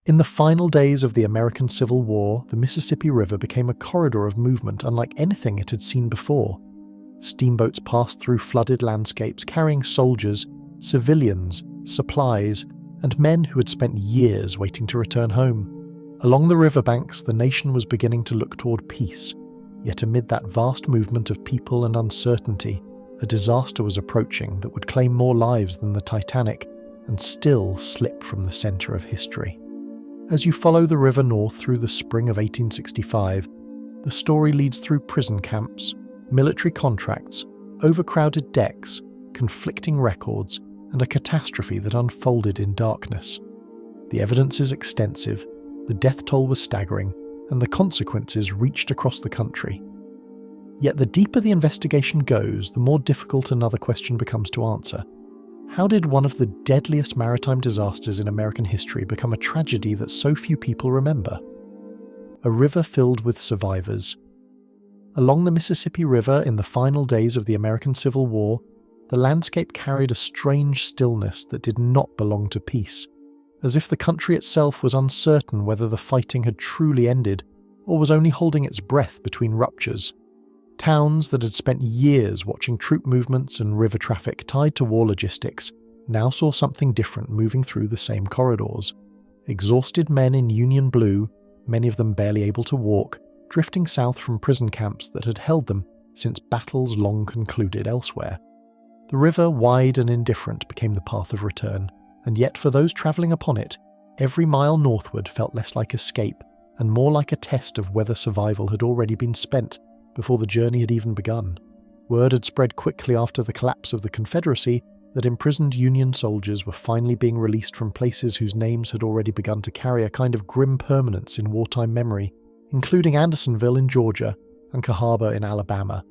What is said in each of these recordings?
In the final days of the American Civil War, the Mississippi River became a corridor of movement unlike anything it had seen before. Steamboats passed through flooded landscapes carrying soldiers, civilians, supplies, and men who had spent years waiting to return home. Along the riverbanks, the nation was beginning to look toward peace, yet amid that vast movement of people and uncertainty, a disaster was approaching that would claim more lives than the Titanic and still slip from the centre of history. As you follow the river north through the spring of 1865, the story leads through prison camps, military contracts, overcrowded decks, conflicting records, and a catastrophe that unfolded in darkness. The evidence is extensive, the death toll was staggering, and the consequences reached across the country. Yet the deeper the investigation goes, the more difficult another question becomes to answer. How did one of the deadliest maritime disasters in American history become a tragedy that so few people remember? A river filled with survivors. Along the Mississippi River in the final days of the American Civil War, the landscape carried a strange stillness that did not belong to peace, as if the country itself was uncertain whether the fighting had truly ended or was only holding its breath between ruptures. Towns that had spent years watching troop movements and river traffic tied to war logistics now saw something different moving through the same corridors. Exhausted men in Union blue, many of them barely able to walk, drifting south from prison camps that had held them since battles long concluded elsewhere. The river, wide and indifferent, became the path of return, and yet for those travelling upon it, every mile northward felt less like escape and more like a test of whether survival had already been spent before the journey had even begun. Word had spread quickly after the collapse of the Confederacy that imprisoned Union soldiers were finally being released from places whose names had already begun to carry a kind of grim permanence in wartime memory, including Andersonville in Georgia and Cahaba in Alabama,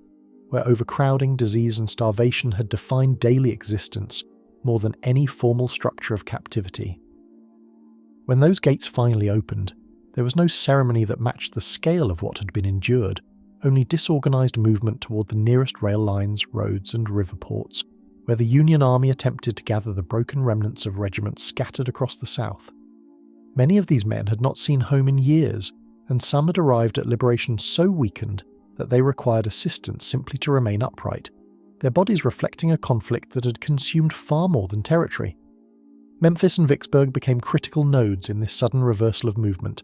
where overcrowding, disease and starvation had defined daily existence more than any formal structure of captivity. When those gates finally opened, there was no ceremony that matched the scale of what had been endured, only disorganised movement toward the nearest rail lines, roads and river ports, where the Union Army attempted to gather the broken remnants of regiments scattered across the South. Many of these men had not seen home in years, and some had arrived at liberation so weakened that they required assistance simply to remain upright, their bodies reflecting a conflict that had consumed far more than territory. Memphis and Vicksburg became critical nodes in this sudden reversal of movement,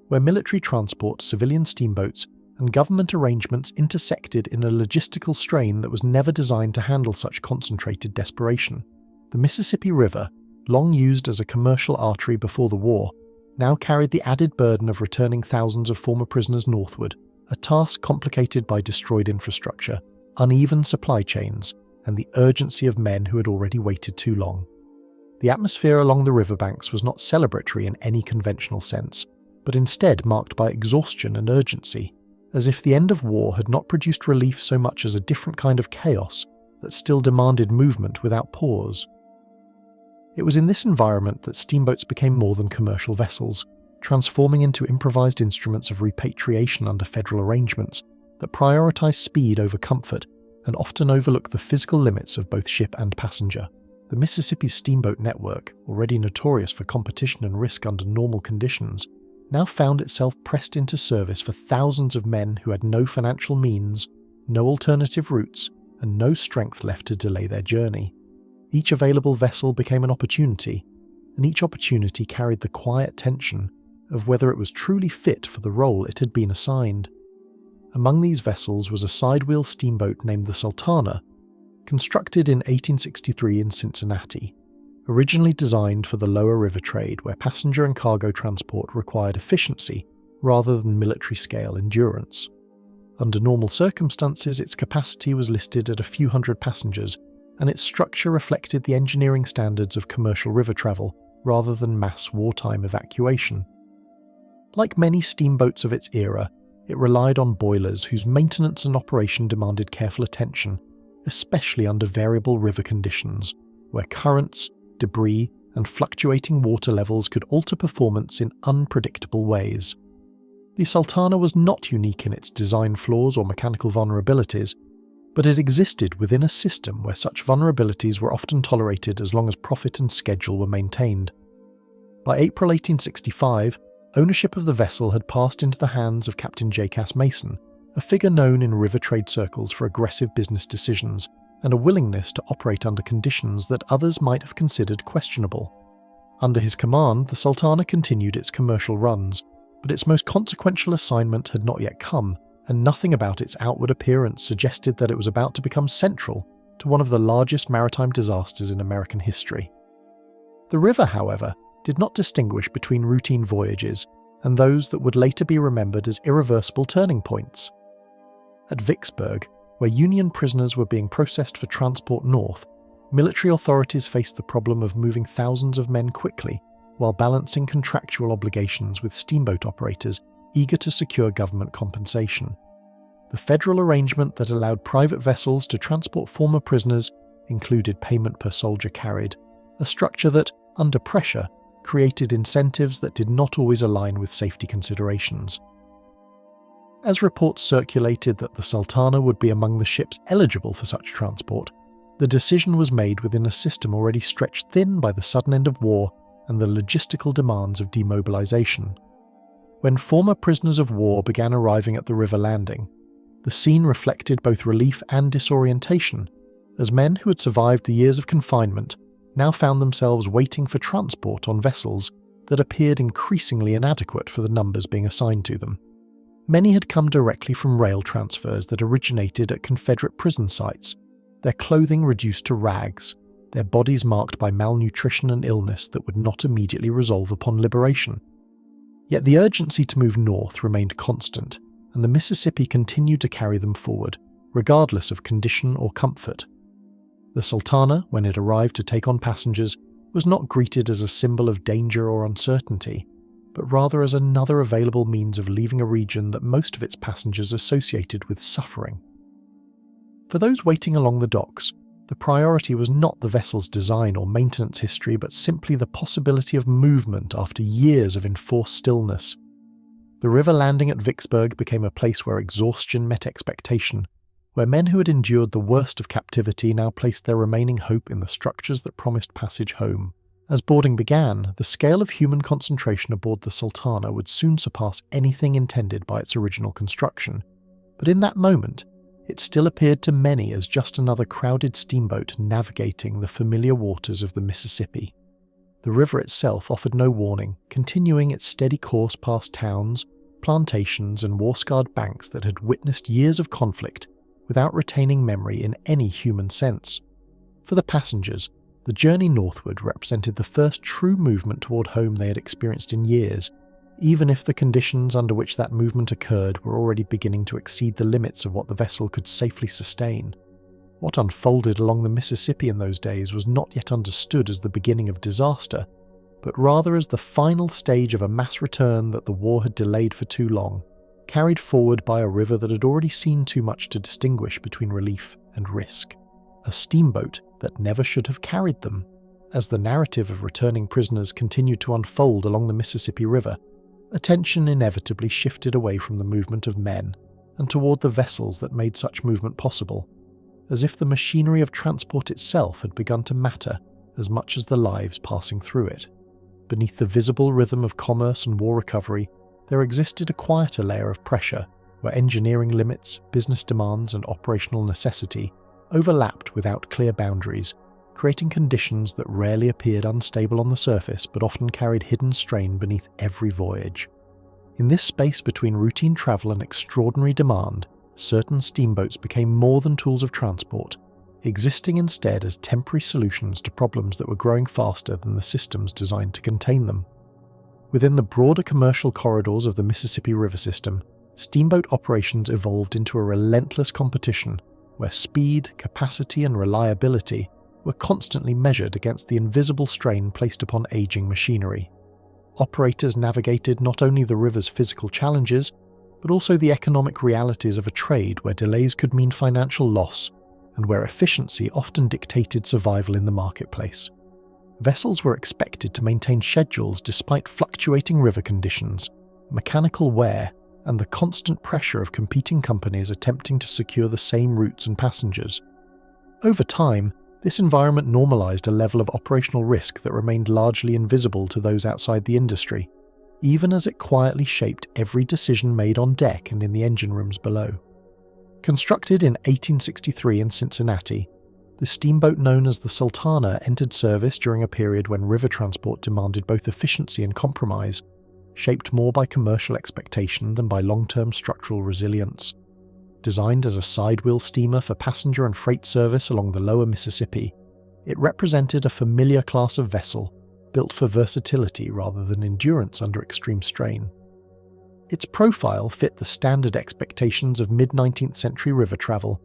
where military transport, civilian steamboats, and government arrangements intersected in a logistical strain that was never designed to handle such concentrated desperation. The Mississippi River, long used as a commercial artery before the war, now carried the added burden of returning thousands of former prisoners northward, a task complicated by destroyed infrastructure, uneven supply chains, and the urgency of men who had already waited too long. The atmosphere along the riverbanks was not celebratory in any conventional sense, but instead marked by exhaustion and urgency, as if the end of war had not produced relief so much as a different kind of chaos that still demanded movement without pause. It was in this environment that steamboats became more than commercial vessels, transforming into improvised instruments of repatriation under federal arrangements that prioritised speed over comfort and often overlooked the physical limits of both ship and passenger. The Mississippi steamboat network, already notorious for competition and risk under normal conditions, now found itself pressed into service for thousands of men who had no financial means, no alternative routes, and no strength left to delay their journey. Each available vessel became an opportunity, and each opportunity carried the quiet tension of whether it was truly fit for the role it had been assigned. Among these vessels was a sidewheel steamboat named the Sultana, constructed in 1863 in Cincinnati, originally designed for the lower river trade where passenger and cargo transport required efficiency rather than military-scale endurance. Under normal circumstances, its capacity was listed at a few hundred passengers, and its structure reflected the engineering standards of commercial river travel rather than mass wartime evacuation. Like many steamboats of its era, it relied on boilers whose maintenance and operation demanded careful attention, especially under variable river conditions, where currents, debris, and fluctuating water levels could alter performance in unpredictable ways. The Sultana was not unique in its design flaws or mechanical vulnerabilities, but it existed within a system where such vulnerabilities were often tolerated as long as profit and schedule were maintained. By April 1865, ownership of the vessel had passed into the hands of Captain J. Cass Mason, a figure known in river trade circles for aggressive business decisions and a willingness to operate under conditions that others might have considered questionable. Under his command, the Sultana continued its commercial runs, but its most consequential assignment had not yet come, and nothing about its outward appearance suggested that it was about to become central to one of the largest maritime disasters in American history. The river, however, did not distinguish between routine voyages and those that would later be remembered as irreversible turning points. At Vicksburg, where Union prisoners were being processed for transport north, military authorities faced the problem of moving thousands of men quickly while balancing contractual obligations with steamboat operators eager to secure government compensation. The federal arrangement that allowed private vessels to transport former prisoners included payment per soldier carried, a structure that, under pressure, created incentives that did not always align with safety considerations. As reports circulated that the Sultana would be among the ships eligible for such transport, the decision was made within a system already stretched thin by the sudden end of war and the logistical demands of demobilization. When former prisoners of war began arriving at the river landing, the scene reflected both relief and disorientation, as men who had survived the years of confinement now found themselves waiting for transport on vessels that appeared increasingly inadequate for the numbers being assigned to them. Many had come directly from rail transfers that originated at Confederate prison sites, their clothing reduced to rags, their bodies marked by malnutrition and illness that would not immediately resolve upon liberation. Yet the urgency to move north remained constant, and the Mississippi continued to carry them forward, regardless of condition or comfort. The Sultana, when it arrived to take on passengers, was not greeted as a symbol of danger or uncertainty, but rather as another available means of leaving a region that most of its passengers associated with suffering. For those waiting along the docks, the priority was not the vessel's design or maintenance history, but simply the possibility of movement after years of enforced stillness. The river landing at Vicksburg became a place where exhaustion met expectation, where men who had endured the worst of captivity now placed their remaining hope in the structures that promised passage home. As boarding began, the scale of human concentration aboard the Sultana would soon surpass anything intended by its original construction, but in that moment, it still appeared to many as just another crowded steamboat navigating the familiar waters of the Mississippi. The river itself offered no warning, continuing its steady course past towns, plantations, and war-scarred banks that had witnessed years of conflict without retaining memory in any human sense. For the passengers, the journey northward represented the first true movement toward home they had experienced in years, even if the conditions under which that movement occurred were already beginning to exceed the limits of what the vessel could safely sustain. What unfolded along the Mississippi in those days was not yet understood as the beginning of disaster, but rather as the final stage of a mass return that the war had delayed for too long, carried forward by a river that had already seen too much to distinguish between relief and risk. A steamboat that never should have carried them. As the narrative of returning prisoners continued to unfold along the Mississippi River, attention inevitably shifted away from the movement of men and toward the vessels that made such movement possible, as if the machinery of transport itself had begun to matter as much as the lives passing through it. Beneath the visible rhythm of commerce and war recovery, there existed a quieter layer of pressure where engineering limits, business demands, and operational necessity overlapped without clear boundaries, creating conditions that rarely appeared unstable on the surface but often carried hidden strain beneath every voyage. In this space between routine travel and extraordinary demand, certain steamboats became more than tools of transport, existing instead as temporary solutions to problems that were growing faster than the systems designed to contain them. Within the broader commercial corridors of the Mississippi River system, steamboat operations evolved into a relentless competition where speed, capacity, and reliability were constantly measured against the invisible strain placed upon aging machinery. Operators navigated not only the river's physical challenges, but also the economic realities of a trade where delays could mean financial loss, and where efficiency often dictated survival in the marketplace. Vessels were expected to maintain schedules despite fluctuating river conditions, mechanical wear, and the constant pressure of competing companies attempting to secure the same routes and passengers. Over time, This environment normalized a level of operational risk that remained largely invisible to those outside the industry, even as it quietly shaped every decision made on deck and in the engine rooms below. Constructed in 1863 in Cincinnati, the steamboat known as the Sultana entered service during a period when river transport demanded both efficiency and compromise, shaped more by commercial expectation than by long-term structural resilience. Designed as a sidewheel steamer for passenger and freight service along the lower Mississippi, it represented a familiar class of vessel built for versatility rather than endurance under extreme strain. Its profile fit the standard expectations of mid-19th century river travel,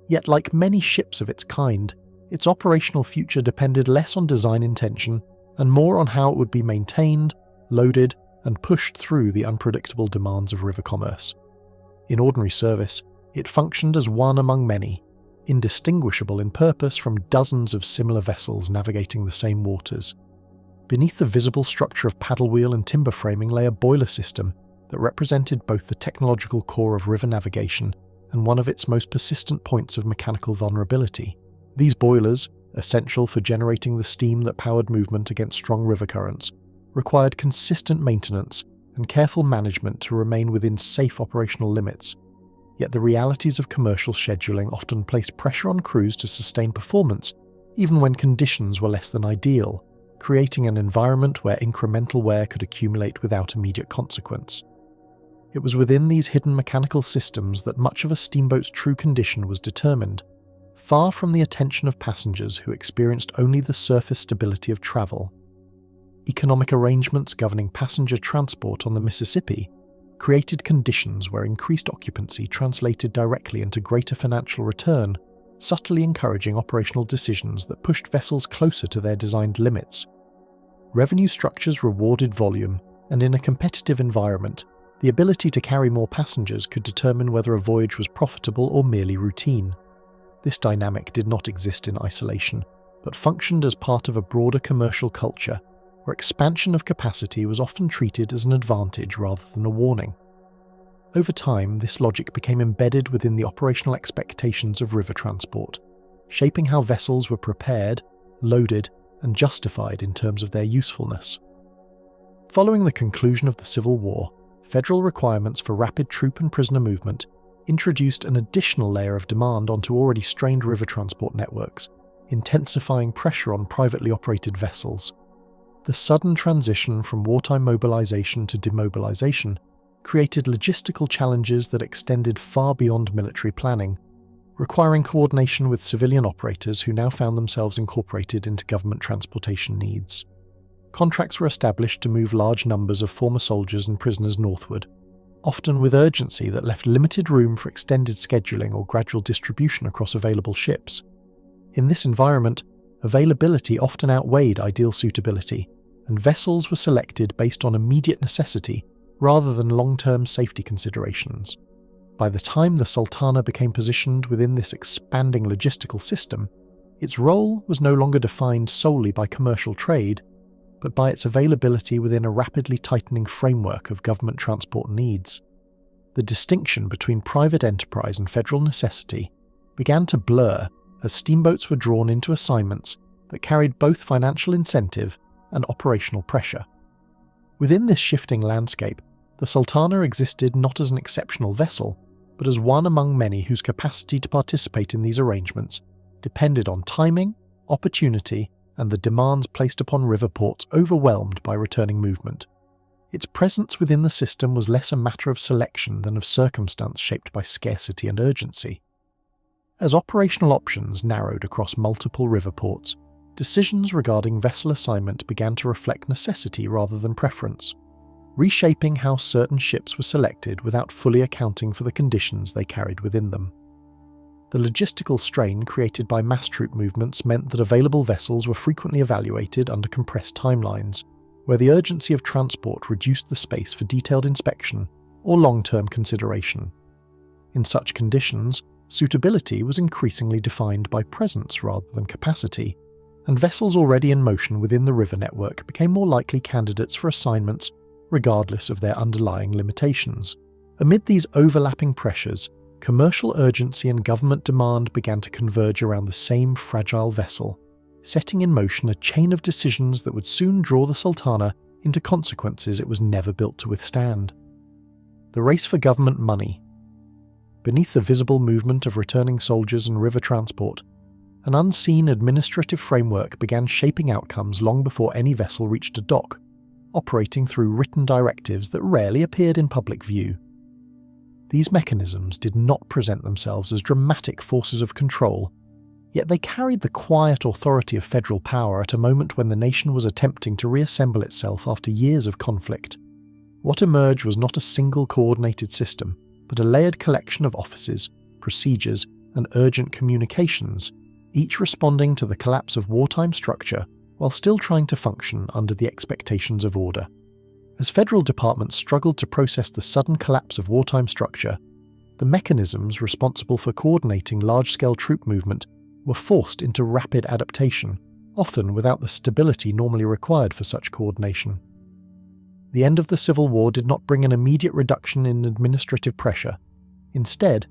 yet like many ships of its kind, its operational future depended less on design intention and more on how it would be maintained, loaded, and pushed through the unpredictable demands of river commerce. In ordinary service, it functioned as one among many, indistinguishable in purpose from dozens of similar vessels navigating the same waters. Beneath the visible structure of paddle wheel and timber framing lay a boiler system that represented both the technological core of river navigation and one of its most persistent points of mechanical vulnerability. These boilers, essential for generating the steam that powered movement against strong river currents, required consistent maintenance and careful management to remain within safe operational limits. Yet the realities of commercial scheduling often placed pressure on crews to sustain performance even when conditions were less than ideal, creating an environment where incremental wear could accumulate without immediate consequence. It was within these hidden mechanical systems that much of a steamboat's true condition was determined, far from the attention of passengers who experienced only the surface stability of travel. Economic arrangements governing passenger transport on the Mississippi created conditions where increased occupancy translated directly into greater financial return, subtly encouraging operational decisions that pushed vessels closer to their designed limits. Revenue structures rewarded volume, and in a competitive environment, the ability to carry more passengers could determine whether a voyage was profitable or merely routine. This dynamic did not exist in isolation, but functioned as part of a broader commercial culture where expansion of capacity was often treated as an advantage rather than a warning. Over time, this logic became embedded within the operational expectations of river transport, shaping how vessels were prepared, loaded, and justified in terms of their usefulness. Following the conclusion of the Civil War, federal requirements for rapid troop and prisoner movement introduced an additional layer of demand onto already strained river transport networks, intensifying pressure on privately operated vessels. The sudden transition from wartime mobilization to demobilization created logistical challenges that extended far beyond military planning, requiring coordination with civilian operators who now found themselves incorporated into government transportation needs. Contracts were established to move large numbers of former soldiers and prisoners northward, often with urgency that left limited room for extended scheduling or gradual distribution across available ships. In this environment, availability often outweighed ideal suitability, and vessels were selected based on immediate necessity rather than long-term safety considerations. By the time the Sultana became positioned within this expanding logistical system, its role was no longer defined solely by commercial trade, but by its availability within a rapidly tightening framework of government transport needs. The distinction between private enterprise and federal necessity began to blur as steamboats were drawn into assignments that carried both financial incentive and operational pressure. Within this shifting landscape, the Sultana existed not as an exceptional vessel, but as one among many whose capacity to participate in these arrangements depended on timing, opportunity, and the demands placed upon river ports overwhelmed by returning movement. Its presence within the system was less a matter of selection than of circumstance shaped by scarcity and urgency. As operational options narrowed across multiple river ports, decisions regarding vessel assignment began to reflect necessity rather than preference, reshaping how certain ships were selected without fully accounting for the conditions they carried within them. The logistical strain created by mass troop movements meant that available vessels were frequently evaluated under compressed timelines, where the urgency of transport reduced the space for detailed inspection or long-term consideration. In such conditions, suitability was increasingly defined by presence rather than capacity, and vessels already in motion within the river network became more likely candidates for assignments regardless of their underlying limitations. Amid these overlapping pressures, commercial urgency and government demand began to converge around the same fragile vessel, setting in motion a chain of decisions that would soon draw the Sultana into consequences it was never built to withstand. The race for government money. Beneath the visible movement of returning soldiers and river transport, an unseen administrative framework began shaping outcomes long before any vessel reached a dock, operating through written directives that rarely appeared in public view. These mechanisms did not present themselves as dramatic forces of control, yet they carried the quiet authority of federal power at a moment when the nation was attempting to reassemble itself after years of conflict. What emerged was not a single coordinated system, but a layered collection of offices, procedures, and urgent communications, each responding to the collapse of wartime structure while still trying to function under the expectations of order. As federal departments struggled to process the sudden collapse of wartime structure, the mechanisms responsible for coordinating large-scale troop movement were forced into rapid adaptation, often without the stability normally required for such coordination. The end of the Civil War did not bring an immediate reduction in administrative pressure. Instead,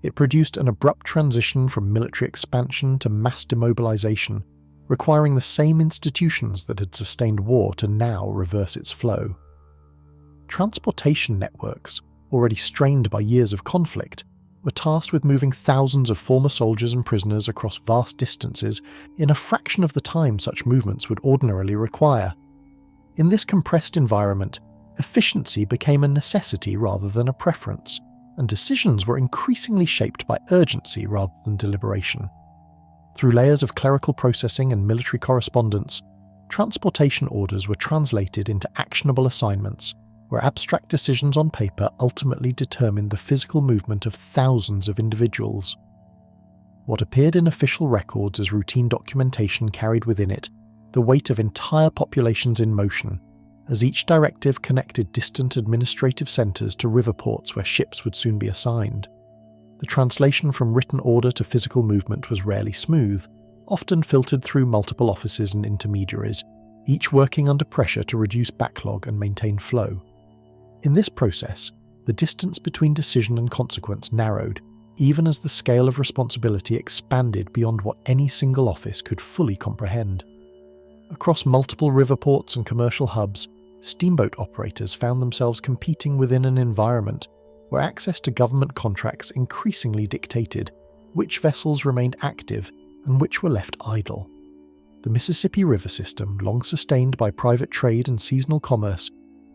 it produced an abrupt transition from military expansion to mass demobilization, requiring the same institutions that had sustained war to now reverse its flow. Transportation networks, already strained by years of conflict, were tasked with moving thousands of former soldiers and prisoners across vast distances in a fraction of the time such movements would ordinarily require. In this compressed environment, efficiency became a necessity rather than a preference, and decisions were increasingly shaped by urgency rather than deliberation. Through layers of clerical processing and military correspondence, transportation orders were translated into actionable assignments, where abstract decisions on paper ultimately determined the physical movement of thousands of individuals. What appeared in official records as routine documentation carried within it the weight of entire populations in motion, as each directive connected distant administrative centres to river ports where ships would soon be assigned. The translation from written order to physical movement was rarely smooth, often filtered through multiple offices and intermediaries, each working under pressure to reduce backlog and maintain flow. In this process, the distance between decision and consequence narrowed, even as the scale of responsibility expanded beyond what any single office could fully comprehend. Across multiple river ports and commercial hubs, steamboat operators found themselves competing within an environment where access to government contracts increasingly dictated which vessels remained active and which were left idle. The Mississippi River system, long sustained by private trade and seasonal commerce,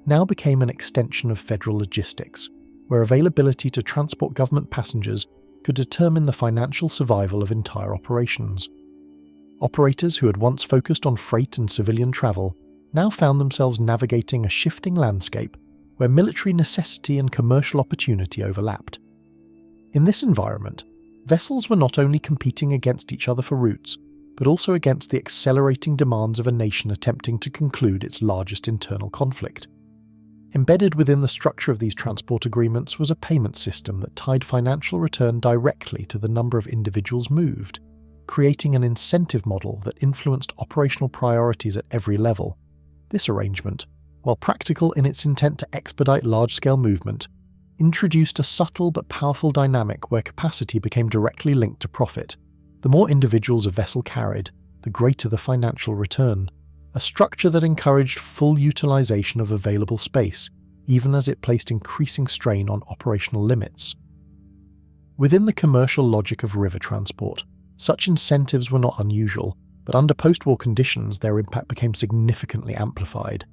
now became an extension of federal logistics, where availability to transport government passengers could determine the financial survival of entire operations. Operators who had once focused on freight and civilian travel now found themselves navigating a shifting landscape where military necessity and commercial opportunity overlapped. In this environment, vessels were not only competing against each other for routes, but also against the accelerating demands of a nation attempting to conclude its largest internal conflict. Embedded within the structure of these transport agreements was a payment system that tied financial return directly to the number of individuals moved, creating an incentive model that influenced operational priorities at every level. This arrangement, while practical in its intent to expedite large-scale movement, introduced a subtle but powerful dynamic where capacity became directly linked to profit. The more individuals a vessel carried, the greater the financial return, a structure that encouraged full utilization of available space, even as it placed increasing strain on operational limits. Within the commercial logic of river transport, such incentives were not unusual, but under post-war conditions their impact became significantly amplified.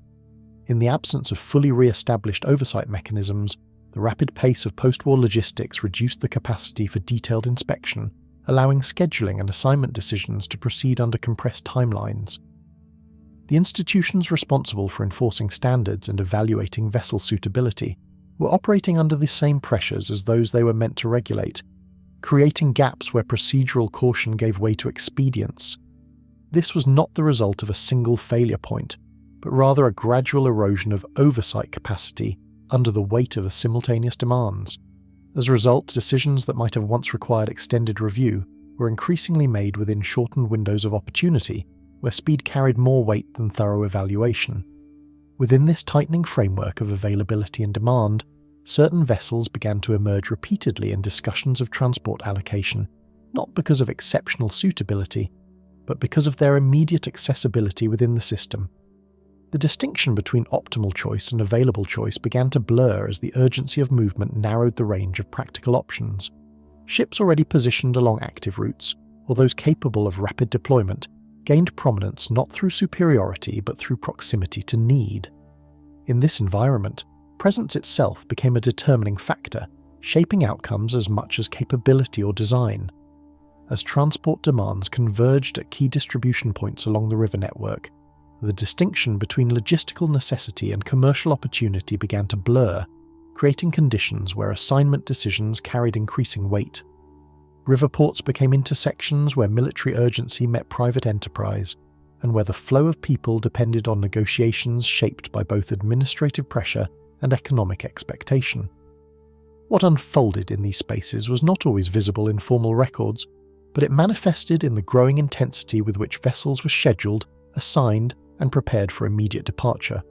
In the absence of fully re-established oversight mechanisms, the rapid pace of post-war logistics reduced the capacity for detailed inspection, allowing scheduling and assignment decisions to proceed under compressed timelines. The institutions responsible for enforcing standards and evaluating vessel suitability were operating under the same pressures as those they were meant to regulate, creating gaps where procedural caution gave way to expedience. This was not the result of a single failure point, but rather a gradual erosion of oversight capacity under the weight of the simultaneous demands. As a result, decisions that might have once required extended review were increasingly made within shortened windows of opportunity, where speed carried more weight than thorough evaluation. Within this tightening framework of availability and demand, certain vessels began to emerge repeatedly in discussions of transport allocation, not because of exceptional suitability, but because of their immediate accessibility within the system. The distinction between optimal choice and available choice began to blur as the urgency of movement narrowed the range of practical options. Ships already positioned along active routes, or those capable of rapid deployment, gained prominence not through superiority but through proximity to need. In this environment, presence itself became a determining factor, shaping outcomes as much as capability or design. As transport demands converged at key distribution points along the river network, the distinction between logistical necessity and commercial opportunity began to blur, creating conditions where assignment decisions carried increasing weight. River ports became intersections where military urgency met private enterprise, and where the flow of people depended on negotiations shaped by both administrative pressure and economic expectation. What unfolded in these spaces was not always visible in formal records, but it manifested in the growing intensity with which vessels were scheduled, assigned, and prepared for immediate departure.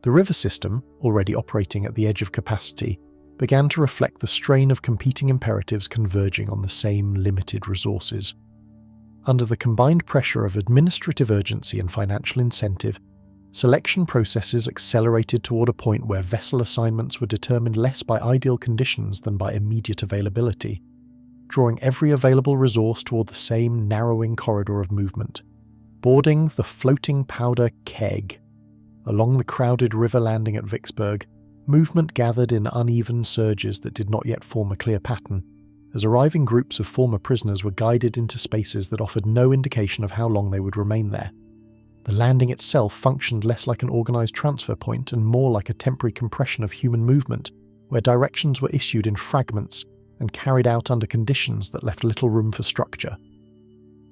The river system, already operating at the edge of capacity, began to reflect the strain of competing imperatives converging on the same limited resources. Under the combined pressure of administrative urgency and financial incentive, selection processes accelerated toward a point where vessel assignments were determined less by ideal conditions than by immediate availability, drawing every available resource toward the same narrowing corridor of movement, boarding the floating powder keg. Along the crowded river landing at Vicksburg, movement gathered in uneven surges that did not yet form a clear pattern, as arriving groups of former prisoners were guided into spaces that offered no indication of how long they would remain there. The landing itself functioned less like an organized transfer point and more like a temporary compression of human movement, where directions were issued in fragments and carried out under conditions that left little room for structure.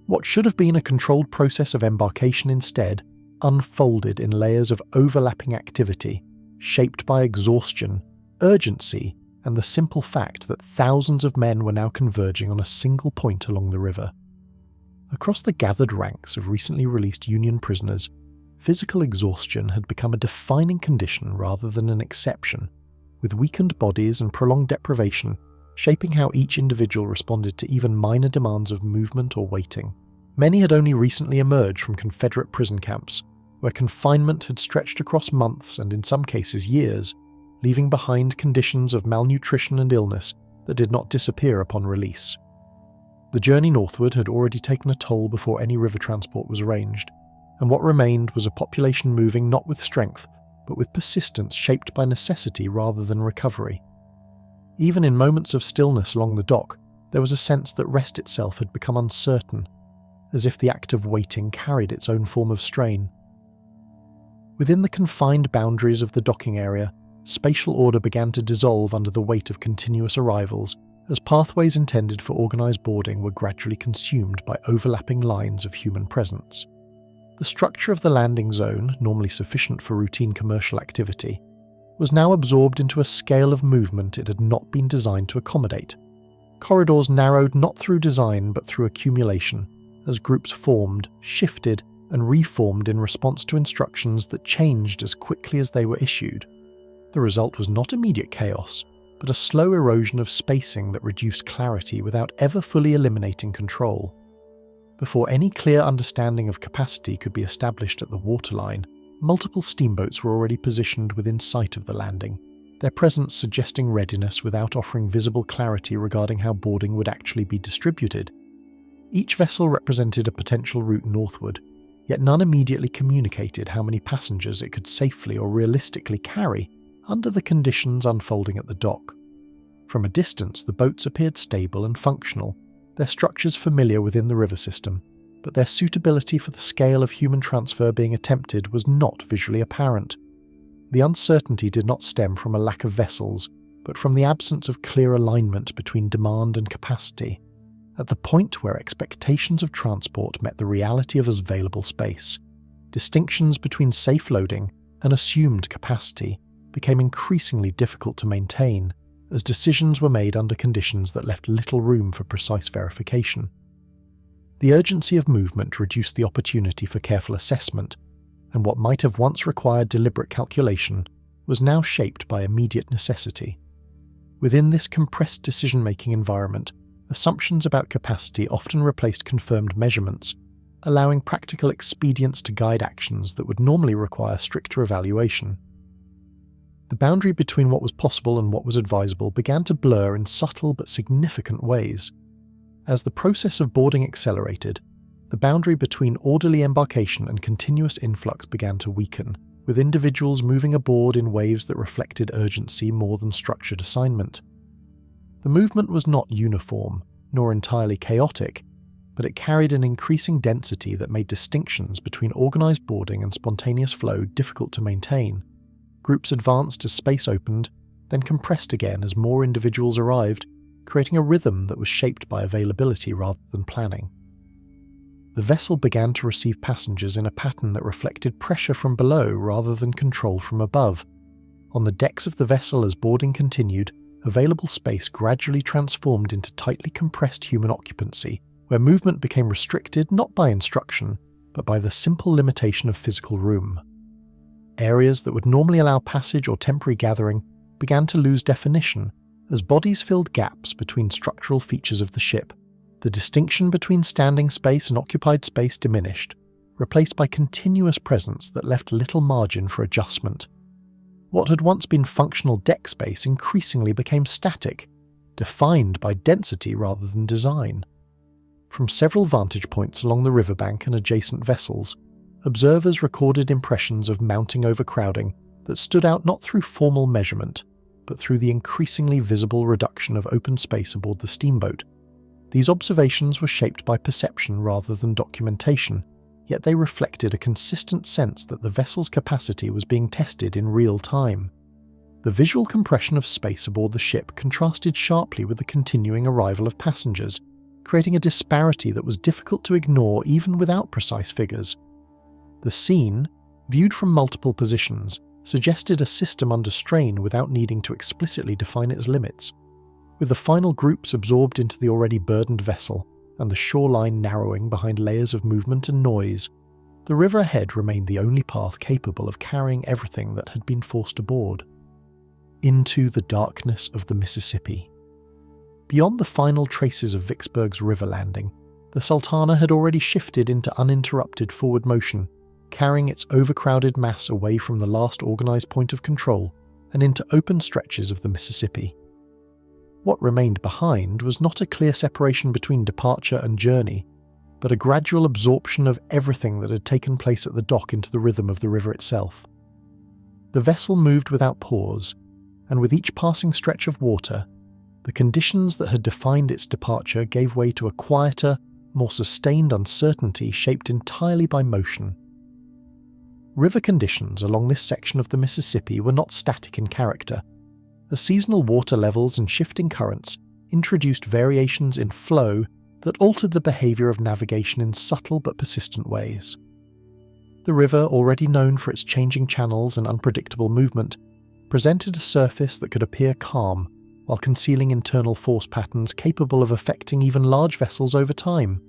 What should have been a controlled process of embarkation instead unfolded in layers of overlapping activity, shaped by exhaustion, urgency, and the simple fact that thousands of men were now converging on a single point along the river. Across the gathered ranks of recently released Union prisoners, physical exhaustion had become a defining condition rather than an exception, with weakened bodies and prolonged deprivation shaping how each individual responded to even minor demands of movement or waiting. Many had only recently emerged from Confederate prison camps, where confinement had stretched across months and in some cases years, leaving behind conditions of malnutrition and illness that did not disappear upon release. The journey northward had already taken a toll before any river transport was arranged, and what remained was a population moving not with strength, but with persistence shaped by necessity rather than recovery. Even in moments of stillness along the dock, there was a sense that rest itself had become uncertain, as if the act of waiting carried its own form of strain. Within the confined boundaries of the docking area, spatial order began to dissolve under the weight of continuous arrivals, as pathways intended for organised boarding were gradually consumed by overlapping lines of human presence. The structure of the landing zone, normally sufficient for routine commercial activity, was now absorbed into a scale of movement it had not been designed to accommodate. Corridors narrowed not through design but through accumulation, as groups formed, shifted, and reformed in response to instructions that changed as quickly as they were issued. The result was not immediate chaos, but a slow erosion of spacing that reduced clarity without ever fully eliminating control. Before any clear understanding of capacity could be established at the waterline, multiple steamboats were already positioned within sight of the landing, their presence suggesting readiness without offering visible clarity regarding how boarding would actually be distributed. Each vessel represented a potential route northward, yet none immediately communicated how many passengers it could safely or realistically carry under the conditions unfolding at the dock. From a distance, the boats appeared stable and functional, their structures familiar within the river system, but their suitability for the scale of human transfer being attempted was not visually apparent. The uncertainty did not stem from a lack of vessels, but from the absence of clear alignment between demand and capacity, at the point where expectations of transport met the reality of available space. Distinctions between safe loading and assumed capacity became increasingly difficult to maintain, as decisions were made under conditions that left little room for precise verification. The urgency of movement reduced the opportunity for careful assessment, and what might have once required deliberate calculation was now shaped by immediate necessity. Within this compressed decision-making environment, assumptions about capacity often replaced confirmed measurements, allowing practical expedience to guide actions that would normally require stricter evaluation. The boundary between what was possible and what was advisable began to blur in subtle but significant ways. As the process of boarding accelerated, the boundary between orderly embarkation and continuous influx began to weaken, with individuals moving aboard in waves that reflected urgency more than structured assignment. The movement was not uniform, nor entirely chaotic, but it carried an increasing density that made distinctions between organised boarding and spontaneous flow difficult to maintain. Groups advanced as space opened, then compressed again as more individuals arrived, creating a rhythm that was shaped by availability rather than planning. The vessel began to receive passengers in a pattern that reflected pressure from below rather than control from above. On the decks of the vessel as boarding continued, available space gradually transformed into tightly compressed human occupancy, where movement became restricted not by instruction, but by the simple limitation of physical room. Areas that would normally allow passage or temporary gathering began to lose definition as bodies filled gaps between structural features of the ship. The distinction between standing space and occupied space diminished, replaced by continuous presence that left little margin for adjustment. What had once been functional deck space increasingly became static, defined by density rather than design. From several vantage points along the riverbank and adjacent vessels, observers recorded impressions of mounting overcrowding that stood out not through formal measurement, but through the increasingly visible reduction of open space aboard the steamboat. These observations were shaped by perception rather than documentation, yet they reflected a consistent sense that the vessel's capacity was being tested in real time. The visual compression of space aboard the ship contrasted sharply with the continuing arrival of passengers, creating a disparity that was difficult to ignore even without precise figures. The scene, viewed from multiple positions, suggested a system under strain without needing to explicitly define its limits. With the final groups absorbed into the already burdened vessel, and the shoreline narrowing behind layers of movement and noise, the river ahead remained the only path capable of carrying everything that had been forced aboard. Into the darkness of the Mississippi. Beyond the final traces of Vicksburg's river landing, the Sultana had already shifted into uninterrupted forward motion, carrying its overcrowded mass away from the last organised point of control and into open stretches of the Mississippi. What remained behind was not a clear separation between departure and journey, but a gradual absorption of everything that had taken place at the dock into the rhythm of the river itself. The vessel moved without pause, and with each passing stretch of water, the conditions that had defined its departure gave way to a quieter, more sustained uncertainty shaped entirely by motion. River conditions along this section of the Mississippi were not static in character. The seasonal water levels and shifting currents introduced variations in flow that altered the behaviour of navigation in subtle but persistent ways. The river, already known for its changing channels and unpredictable movement, presented a surface that could appear calm while concealing internal force patterns capable of affecting even large vessels over time.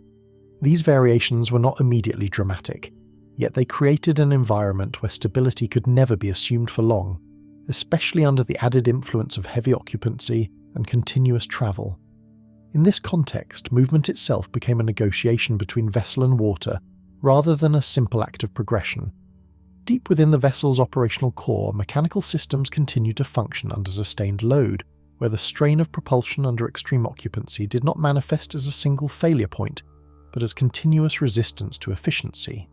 These variations were not immediately dramatic, yet they created an environment where stability could never be assumed for long, especially under the added influence of heavy occupancy and continuous travel. In this context, movement itself became a negotiation between vessel and water rather than a simple act of progression. Deep within the vessel's operational core, mechanical systems continued to function under sustained load, where the strain of propulsion under extreme occupancy did not manifest as a single failure point, but as continuous resistance to efficiency.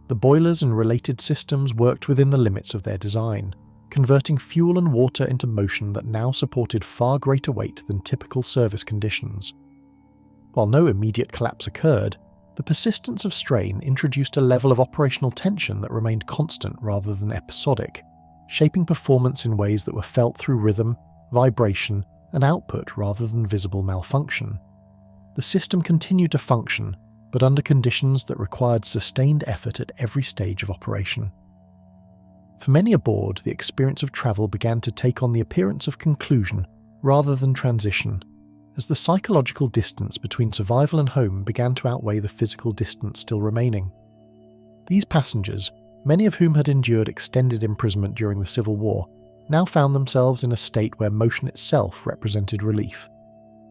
The boilers and related systems worked within the limits of their design, converting fuel and water into motion that now supported far greater weight than typical service conditions. While no immediate collapse occurred, the persistence of strain introduced a level of operational tension that remained constant rather than episodic, shaping performance in ways that were felt through rhythm, vibration, and output rather than visible malfunction. The system continued to function, but under conditions that required sustained effort at every stage of operation. For many aboard, the experience of travel began to take on the appearance of conclusion rather than transition, as the psychological distance between survival and home began to outweigh the physical distance still remaining. These passengers, many of whom had endured extended imprisonment during the Civil War, now found themselves in a state where motion itself represented relief.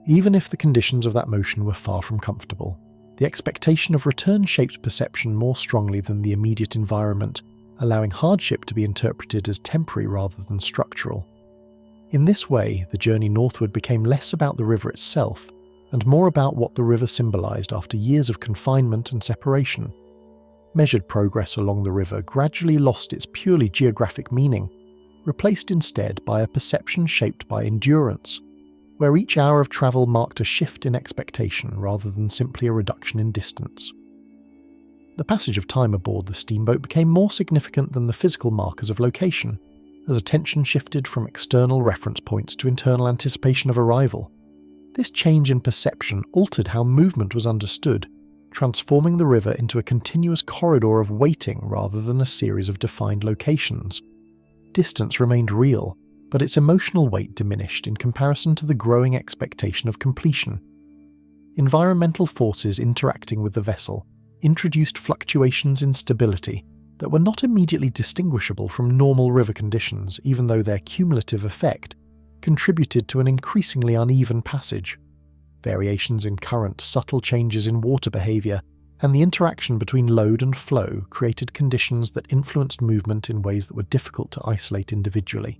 Even if the conditions of that motion were far from comfortable, the expectation of return shaped perception more strongly than the immediate environment, allowing hardship to be interpreted as temporary rather than structural. In this way, the journey northward became less about the river itself and more about what the river symbolized after years of confinement and separation. Measured progress along the river gradually lost its purely geographic meaning, replaced instead by a perception shaped by endurance, where each hour of travel marked a shift in expectation rather than simply a reduction in distance. The passage of time aboard the steamboat became more significant than the physical markers of location, as attention shifted from external reference points to internal anticipation of arrival. This change in perception altered how movement was understood, transforming the river into a continuous corridor of waiting rather than a series of defined locations. Distance remained real, but its emotional weight diminished in comparison to the growing expectation of completion. Environmental forces interacting with the vessel introduced fluctuations in stability that were not immediately distinguishable from normal river conditions, even though their cumulative effect contributed to an increasingly uneven passage. Variations in current, subtle changes in water behavior, and the interaction between load and flow created conditions that influenced movement in ways that were difficult to isolate individually.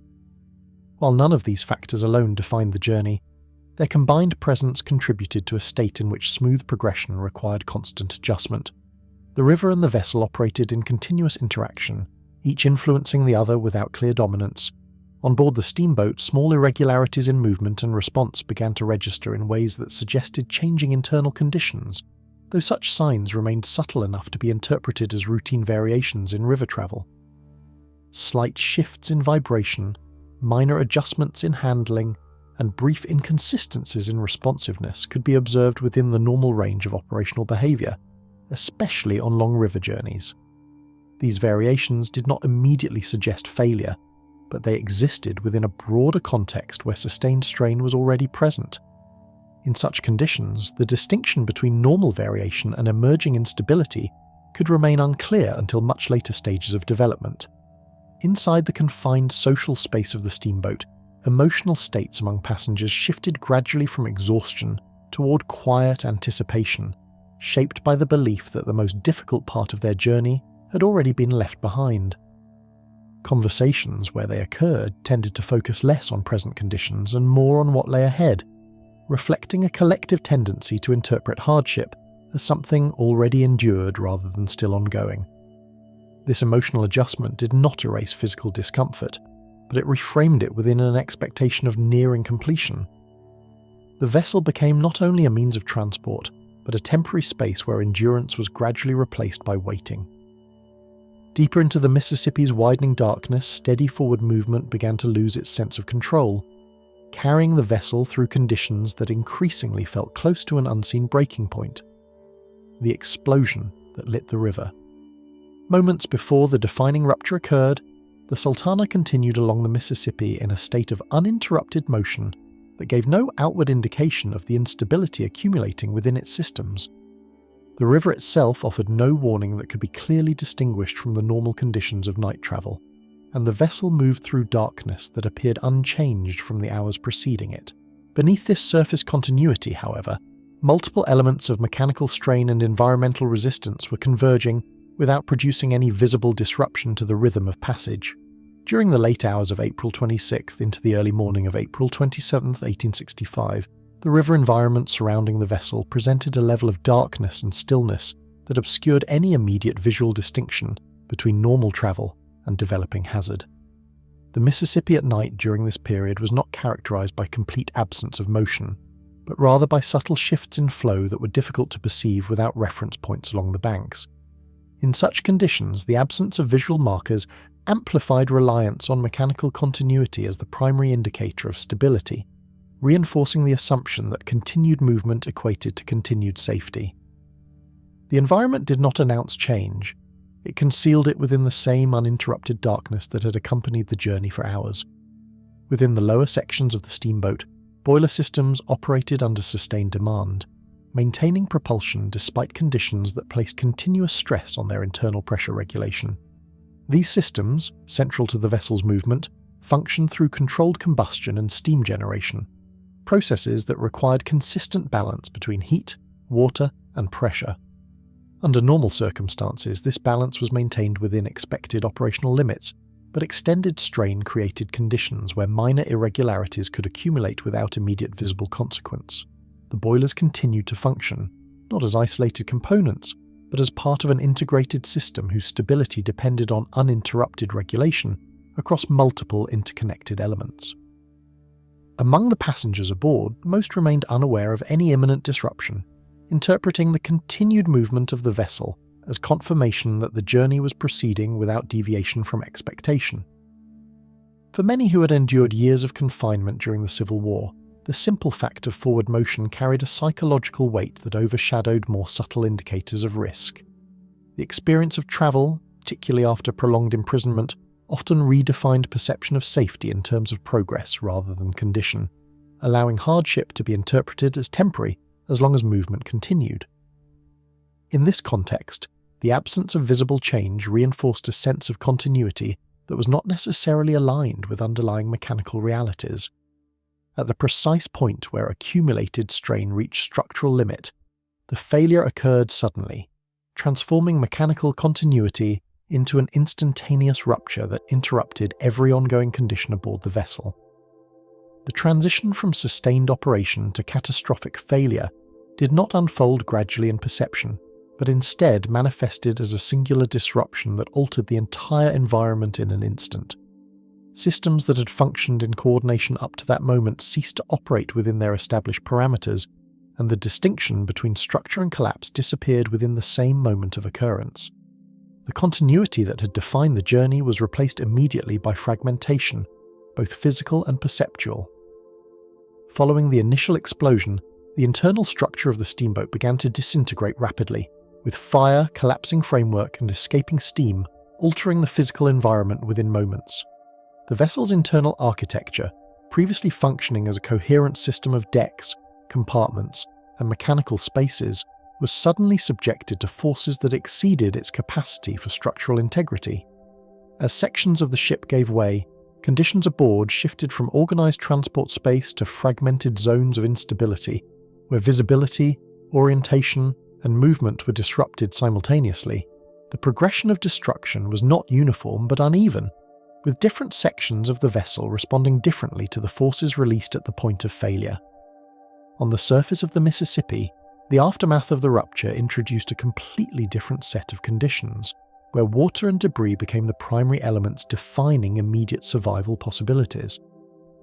While none of these factors alone defined the journey, their combined presence contributed to a state in which smooth progression required constant adjustment. The river and the vessel operated in continuous interaction, each influencing the other without clear dominance. On board the steamboat, small irregularities in movement and response began to register in ways that suggested changing internal conditions, though such signs remained subtle enough to be interpreted as routine variations in river travel. Slight shifts in vibration, minor adjustments in handling, and brief inconsistencies in responsiveness could be observed within the normal range of operational behavior, especially on long river journeys. These variations did not immediately suggest failure, but they existed within a broader context where sustained strain was already present. In such conditions, the distinction between normal variation and emerging instability could remain unclear until much later stages of development. Inside the confined social space of the steamboat, emotional states among passengers shifted gradually from exhaustion toward quiet anticipation, shaped by the belief that the most difficult part of their journey had already been left behind. Conversations, where they occurred, tended to focus less on present conditions and more on what lay ahead, reflecting a collective tendency to interpret hardship as something already endured rather than still ongoing. This emotional adjustment did not erase physical discomfort, but it reframed it within an expectation of nearing completion. The vessel became not only a means of transport, but a temporary space where endurance was gradually replaced by waiting. Deeper into the Mississippi's widening darkness, steady forward movement began to lose its sense of control, carrying the vessel through conditions that increasingly felt close to an unseen breaking point: the explosion that lit the river. Moments before the defining rupture occurred, the Sultana continued along the Mississippi in a state of uninterrupted motion that gave no outward indication of the instability accumulating within its systems. The river itself offered no warning that could be clearly distinguished from the normal conditions of night travel, and the vessel moved through darkness that appeared unchanged from the hours preceding it. Beneath this surface continuity, however, multiple elements of mechanical strain and environmental resistance were converging without producing any visible disruption to the rhythm of passage. During the late hours of April 26th into the early morning of April 27th, 1865, the river environment surrounding the vessel presented a level of darkness and stillness that obscured any immediate visual distinction between normal travel and developing hazard. The Mississippi at night during this period was not characterized by complete absence of motion, but rather by subtle shifts in flow that were difficult to perceive without reference points along the banks. In such conditions, the absence of visual markers amplified reliance on mechanical continuity as the primary indicator of stability, reinforcing the assumption that continued movement equated to continued safety. The environment did not announce change. It concealed it within the same uninterrupted darkness that had accompanied the journey for hours. Within the lower sections of the steamboat, boiler systems operated under sustained demand, maintaining propulsion despite conditions that placed continuous stress on their internal pressure regulation. These systems, central to the vessel's movement, functioned through controlled combustion and steam generation, processes that required consistent balance between heat, water, and pressure. Under normal circumstances, this balance was maintained within expected operational limits, but extended strain created conditions where minor irregularities could accumulate without immediate visible consequence. The boilers continued to function, not as isolated components, but as part of an integrated system whose stability depended on uninterrupted regulation across multiple interconnected elements. Among the passengers aboard, most remained unaware of any imminent disruption, interpreting the continued movement of the vessel as confirmation that the journey was proceeding without deviation from expectation. For many who had endured years of confinement during the Civil War, the simple fact of forward motion carried a psychological weight that overshadowed more subtle indicators of risk. The experience of travel, particularly after prolonged imprisonment, often redefined perception of safety in terms of progress rather than condition, allowing hardship to be interpreted as temporary as long as movement continued. In this context, the absence of visible change reinforced a sense of continuity that was not necessarily aligned with underlying mechanical realities. At the precise point where accumulated strain reached structural limit, the failure occurred suddenly, transforming mechanical continuity into an instantaneous rupture that interrupted every ongoing condition aboard the vessel. The transition from sustained operation to catastrophic failure did not unfold gradually in perception, but instead manifested as a singular disruption that altered the entire environment in an instant. Systems that had functioned in coordination up to that moment ceased to operate within their established parameters, and the distinction between structure and collapse disappeared within the same moment of occurrence. The continuity that had defined the journey was replaced immediately by fragmentation, both physical and perceptual. Following the initial explosion, the internal structure of the steamboat began to disintegrate rapidly, with fire, collapsing framework, and escaping steam altering the physical environment within moments. The vessel's internal architecture, previously functioning as a coherent system of decks, compartments, and mechanical spaces, was suddenly subjected to forces that exceeded its capacity for structural integrity. As sections of the ship gave way, conditions aboard shifted from organized transport space to fragmented zones of instability, where visibility, orientation, and movement were disrupted simultaneously. The progression of destruction was not uniform but uneven, with different sections of the vessel responding differently to the forces released at the point of failure. On the surface of the Mississippi, the aftermath of the rupture introduced a completely different set of conditions, where water and debris became the primary elements defining immediate survival possibilities.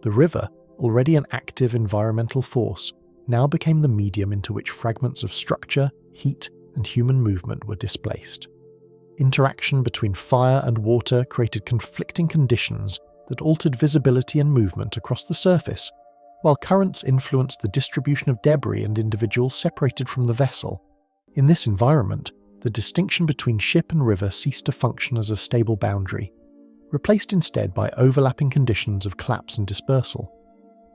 The river, already an active environmental force, now became the medium into which fragments of structure, heat, and human movement were displaced. Interaction between fire and water created conflicting conditions that altered visibility and movement across the surface, while currents influenced the distribution of debris and individuals separated from the vessel. In this environment, the distinction between ship and river ceased to function as a stable boundary, replaced instead by overlapping conditions of collapse and dispersal.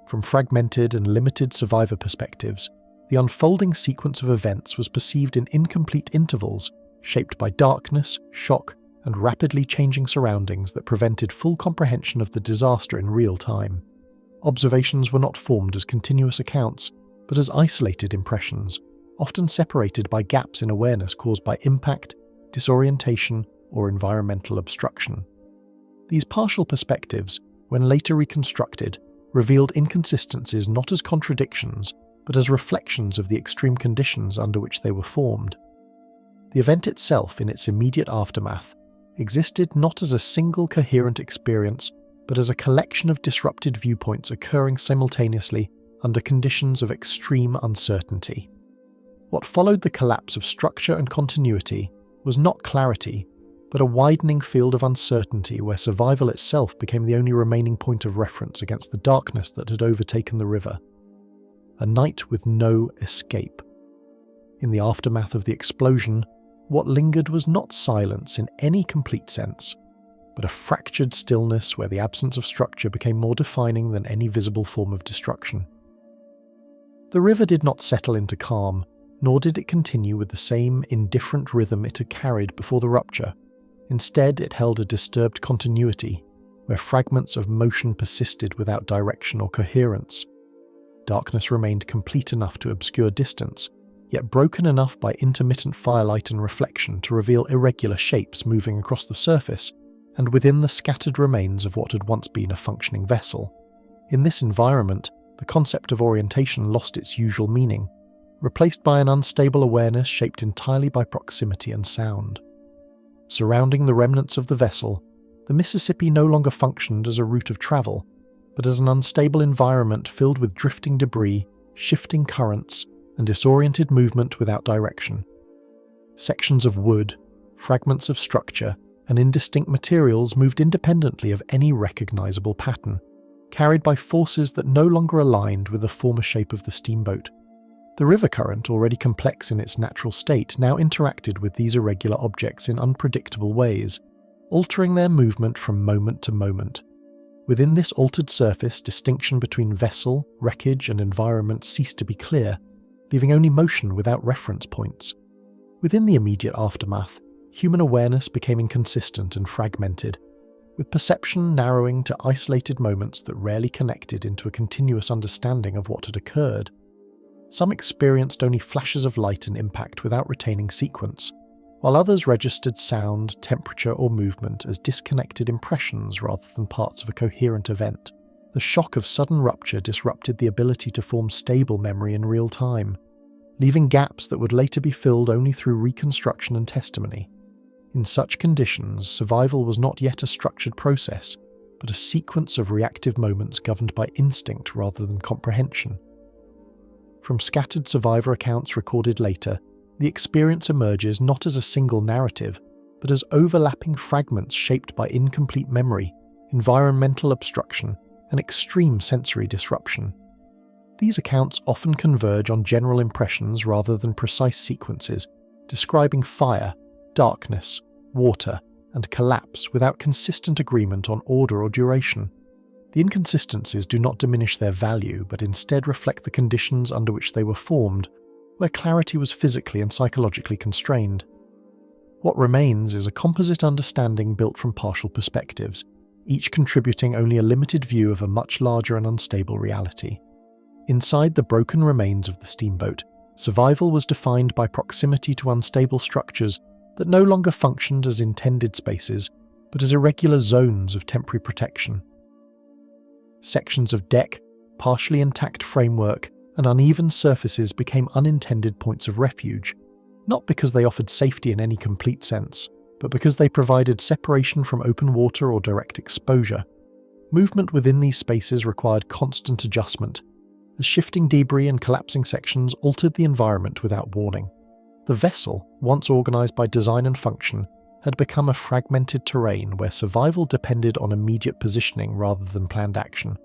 From fragmented and limited survivor perspectives, the unfolding sequence of events was perceived in incomplete intervals, shaped by darkness, shock, and rapidly changing surroundings that prevented full comprehension of the disaster in real time. Observations were not formed as continuous accounts, but as isolated impressions, often separated by gaps in awareness caused by impact, disorientation, or environmental obstruction. These partial perspectives, when later reconstructed, revealed inconsistencies not as contradictions, but as reflections of the extreme conditions under which they were formed. The event itself, in its immediate aftermath, existed not as a single coherent experience, but as a collection of disrupted viewpoints occurring simultaneously under conditions of extreme uncertainty. What followed the collapse of structure and continuity was not clarity, but a widening field of uncertainty where survival itself became the only remaining point of reference against the darkness that had overtaken the river. A night with no escape. In the aftermath of the explosion, what lingered was not silence in any complete sense, but a fractured stillness where the absence of structure became more defining than any visible form of destruction. The river did not settle into calm, nor did it continue with the same indifferent rhythm it had carried before the rupture. Instead, it held a disturbed continuity, where fragments of motion persisted without direction or coherence. Darkness remained complete enough to obscure distance, yet broken enough by intermittent firelight and reflection to reveal irregular shapes moving across the surface and within the scattered remains of what had once been a functioning vessel. In this environment, the concept of orientation lost its usual meaning, replaced by an unstable awareness shaped entirely by proximity and sound. Surrounding the remnants of the vessel, the Mississippi no longer functioned as a route of travel, but as an unstable environment filled with drifting debris, shifting currents, and disoriented movement without direction. Sections of wood, fragments of structure, and indistinct materials moved independently of any recognizable pattern, carried by forces that no longer aligned with the former shape of the steamboat. The river current, already complex in its natural state, now interacted with these irregular objects in unpredictable ways, altering their movement from moment to moment. Within this altered surface, distinction between vessel, wreckage, and environment ceased to be clear, leaving only motion without reference points. Within the immediate aftermath, human awareness became inconsistent and fragmented, with perception narrowing to isolated moments that rarely connected into a continuous understanding of what had occurred. Some experienced only flashes of light and impact without retaining sequence, while others registered sound, temperature, or movement as disconnected impressions rather than parts of a coherent event. The shock of sudden rupture disrupted the ability to form stable memory in real time, leaving gaps that would later be filled only through reconstruction and testimony. In such conditions, survival was not yet a structured process, but a sequence of reactive moments governed by instinct rather than comprehension. From scattered survivor accounts recorded later, the experience emerges not as a single narrative, but as overlapping fragments shaped by incomplete memory, environmental obstruction, and extreme sensory disruption. These accounts often converge on general impressions rather than precise sequences, describing fire, darkness, water, and collapse without consistent agreement on order or duration. The inconsistencies do not diminish their value, but instead reflect the conditions under which they were formed, where clarity was physically and psychologically constrained. What remains is a composite understanding built from partial perspectives, each contributing only a limited view of a much larger and unstable reality. Inside the broken remains of the steamboat, survival was defined by proximity to unstable structures that no longer functioned as intended spaces, but as irregular zones of temporary protection. Sections of deck, partially intact framework, and uneven surfaces became unintended points of refuge, not because they offered safety in any complete sense, but because they provided separation from open water or direct exposure. Movement within these spaces required constant adjustment, as shifting debris and collapsing sections altered the environment without warning. The vessel, once organized by design and function, had become a fragmented terrain where survival depended on immediate positioning rather than planned action.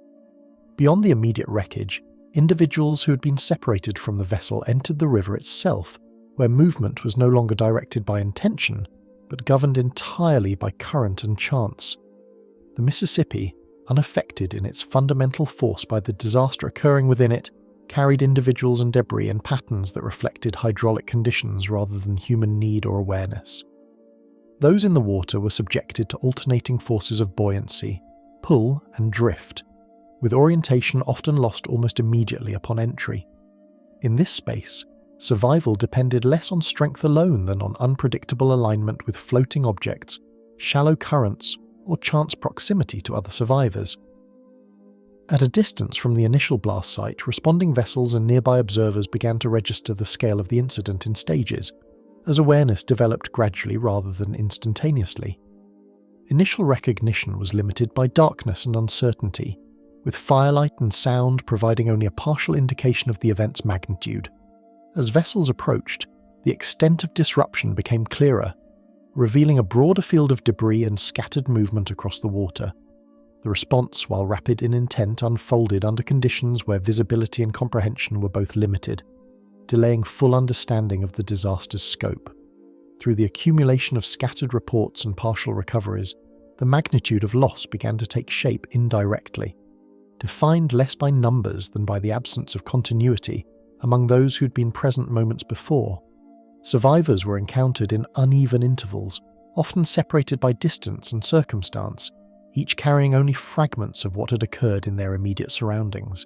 Beyond the immediate wreckage, individuals who had been separated from the vessel entered the river itself, where movement was no longer directed by intention, but governed entirely by current and chance. The Mississippi, unaffected in its fundamental force by the disaster occurring within it, carried individuals and debris in patterns that reflected hydraulic conditions rather than human need or awareness. Those in the water were subjected to alternating forces of buoyancy, pull, and drift, with orientation often lost almost immediately upon entry. In this space, survival depended less on strength alone than on unpredictable alignment with floating objects, shallow currents, or chance proximity to other survivors. At a distance from the initial blast site, responding vessels and nearby observers began to register the scale of the incident in stages, as awareness developed gradually rather than instantaneously. Initial recognition was limited by darkness and uncertainty, with firelight and sound providing only a partial indication of the event's magnitude. As vessels approached, the extent of disruption became clearer, revealing a broader field of debris and scattered movement across the water. The response, while rapid in intent, unfolded under conditions where visibility and comprehension were both limited, delaying full understanding of the disaster's scope. Through the accumulation of scattered reports and partial recoveries, the magnitude of loss began to take shape indirectly, defined less by numbers than by the absence of continuity among those who'd been present moments before. Survivors were encountered in uneven intervals, often separated by distance and circumstance, each carrying only fragments of what had occurred in their immediate surroundings.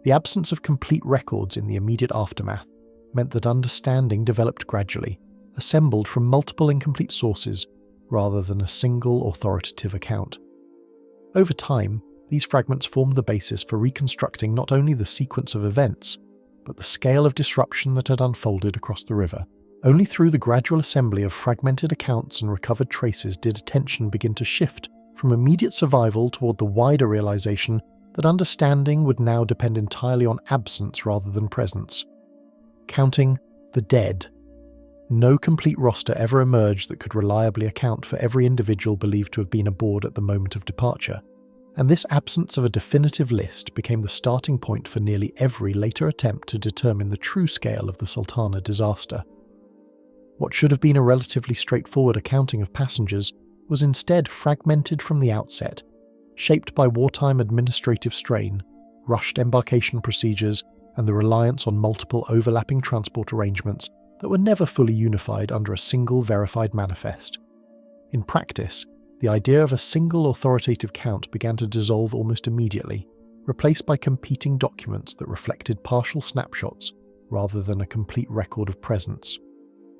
The absence of complete records in the immediate aftermath meant that understanding developed gradually, assembled from multiple incomplete sources rather than a single authoritative account. Over time, these fragments formed the basis for reconstructing not only the sequence of events, but the scale of disruption that had unfolded across the river. Only through the gradual assembly of fragmented accounts and recovered traces did attention begin to shift from immediate survival toward the wider realization that understanding would now depend entirely on absence rather than presence. Counting the dead. No complete roster ever emerged that could reliably account for every individual believed to have been aboard at the moment of departure, and this absence of a definitive list became the starting point for nearly every later attempt to determine the true scale of the Sultana disaster. What should have been a relatively straightforward accounting of passengers was instead fragmented from the outset, shaped by wartime administrative strain, rushed embarkation procedures, and the reliance on multiple overlapping transport arrangements that were never fully unified under a single verified manifest. In practice, the idea of a single authoritative count began to dissolve almost immediately, replaced by competing documents that reflected partial snapshots rather than a complete record of presence.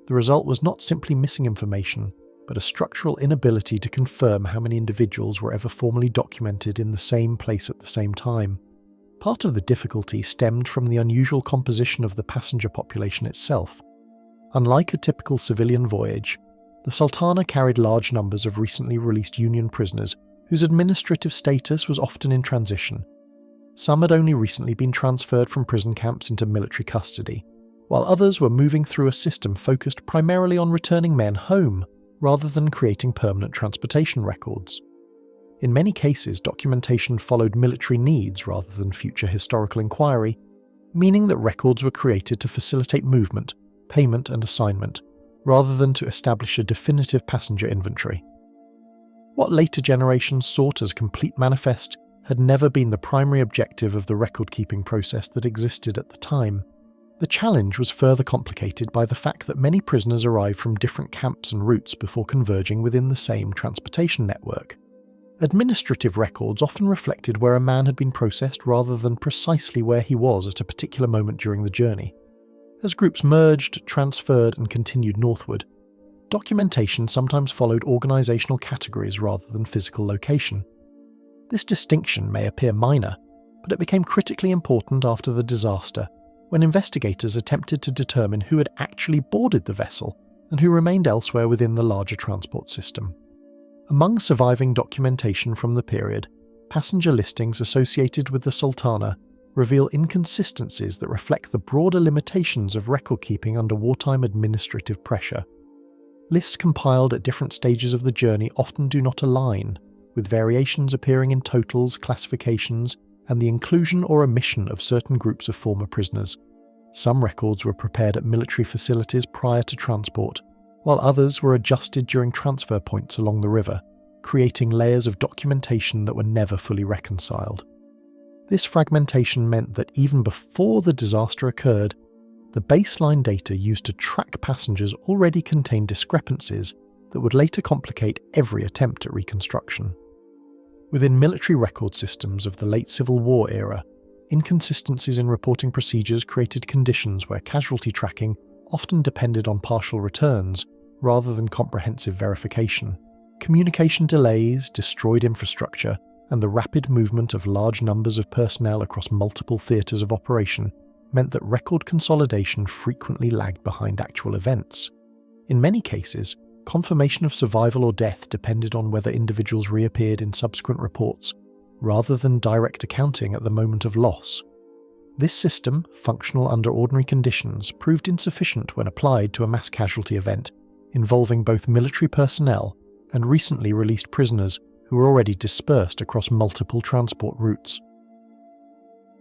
The result was not simply missing information, but a structural inability to confirm how many individuals were ever formally documented in the same place at the same time. Part of the difficulty stemmed from the unusual composition of the passenger population itself. Unlike a typical civilian voyage, the Sultana carried large numbers of recently released Union prisoners whose administrative status was often in transition. Some had only recently been transferred from prison camps into military custody, while others were moving through a system focused primarily on returning men home rather than creating permanent transportation records. In many cases, documentation followed military needs rather than future historical inquiry, meaning that records were created to facilitate movement, payment, and assignment, rather than to establish a definitive passenger inventory. What later generations sought as complete manifest had never been the primary objective of the record-keeping process that existed at the time. The challenge was further complicated by the fact that many prisoners arrived from different camps and routes before converging within the same transportation network. Administrative records often reflected where a man had been processed rather than precisely where he was at a particular moment during the journey. As groups merged, transferred, and continued northward, documentation sometimes followed organizational categories rather than physical location. This distinction may appear minor, but it became critically important after the disaster, when investigators attempted to determine who had actually boarded the vessel and who remained elsewhere within the larger transport system. Among surviving documentation from the period, passenger listings associated with the Sultana reveal inconsistencies that reflect the broader limitations of record-keeping under wartime administrative pressure. Lists compiled at different stages of the journey often do not align, with variations appearing in totals, classifications, and the inclusion or omission of certain groups of former prisoners. Some records were prepared at military facilities prior to transport, while others were adjusted during transfer points along the river, creating layers of documentation that were never fully reconciled. This fragmentation meant that even before the disaster occurred, the baseline data used to track passengers already contained discrepancies that would later complicate every attempt at reconstruction. Within military record systems of the late Civil War era, inconsistencies in reporting procedures created conditions where casualty tracking often depended on partial returns rather than comprehensive verification. Communication delays, destroyed infrastructure, and the rapid movement of large numbers of personnel across multiple theatres of operation meant that record consolidation frequently lagged behind actual events. In many cases, confirmation of survival or death depended on whether individuals reappeared in subsequent reports, rather than direct accounting at the moment of loss. This system, functional under ordinary conditions, proved insufficient when applied to a mass casualty event involving both military personnel and recently released prisoners who were already dispersed across multiple transport routes.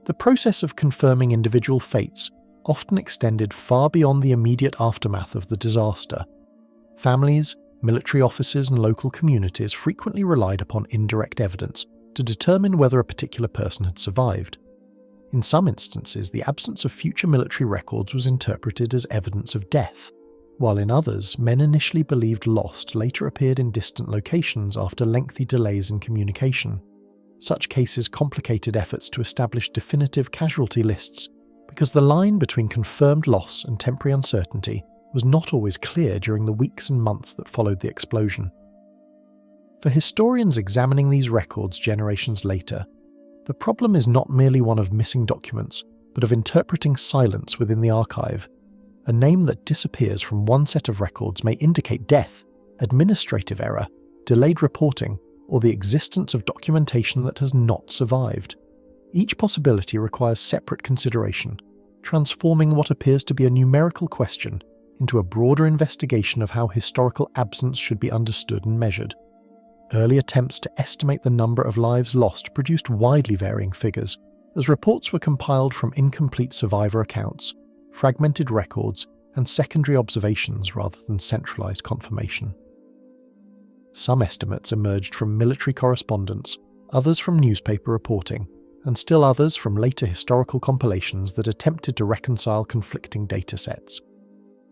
The process of confirming individual fates often extended far beyond the immediate aftermath of the disaster. Families, military officers, and local communities frequently relied upon indirect evidence to determine whether a particular person had survived. In some instances, the absence of future military records was interpreted as evidence of death, while in others, men initially believed lost later appeared in distant locations after lengthy delays in communication. Such cases complicated efforts to establish definitive casualty lists because the line between confirmed loss and temporary uncertainty was not always clear during the weeks and months that followed the explosion. For historians examining these records generations later, the problem is not merely one of missing documents, but of interpreting silence within the archive. A name that disappears from one set of records may indicate death, administrative error, delayed reporting, or the existence of documentation that has not survived. Each possibility requires separate consideration, transforming what appears to be a numerical question into a broader investigation of how historical absence should be understood and measured. Early attempts to estimate the number of lives lost produced widely varying figures, as reports were compiled from incomplete survivor accounts, fragmented records, and secondary observations rather than centralized confirmation. Some estimates emerged from military correspondence, others from newspaper reporting, and still others from later historical compilations that attempted to reconcile conflicting data sets.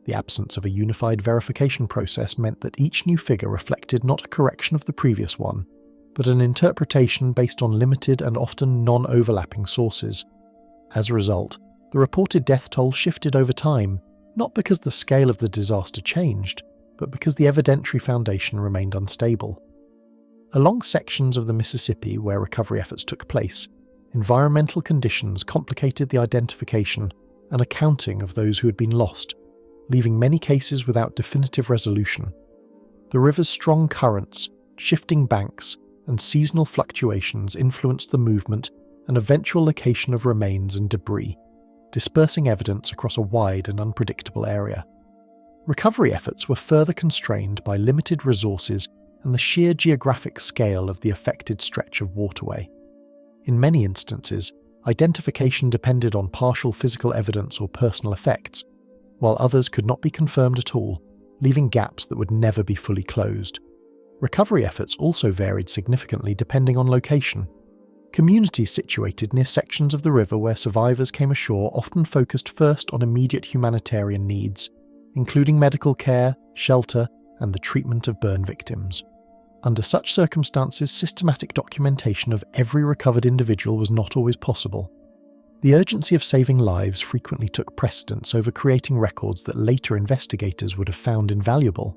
The absence of a unified verification process meant that each new figure reflected not a correction of the previous one, but an interpretation based on limited and often non-overlapping sources. As a result, the reported death toll shifted over time, not because the scale of the disaster changed, but because the evidentiary foundation remained unstable. Along sections of the Mississippi where recovery efforts took place, environmental conditions complicated the identification and accounting of those who had been lost, leaving many cases without definitive resolution. The river's strong currents, shifting banks, and seasonal fluctuations influenced the movement and eventual location of remains and debris, dispersing evidence across a wide and unpredictable area. Recovery efforts were further constrained by limited resources and the sheer geographic scale of the affected stretch of waterway. In many instances, identification depended on partial physical evidence or personal effects, while others could not be confirmed at all, leaving gaps that would never be fully closed. Recovery efforts also varied significantly depending on location. Communities situated near sections of the river where survivors came ashore often focused first on immediate humanitarian needs, including medical care, shelter, and the treatment of burn victims. Under such circumstances, systematic documentation of every recovered individual was not always possible. The urgency of saving lives frequently took precedence over creating records that later investigators would have found invaluable.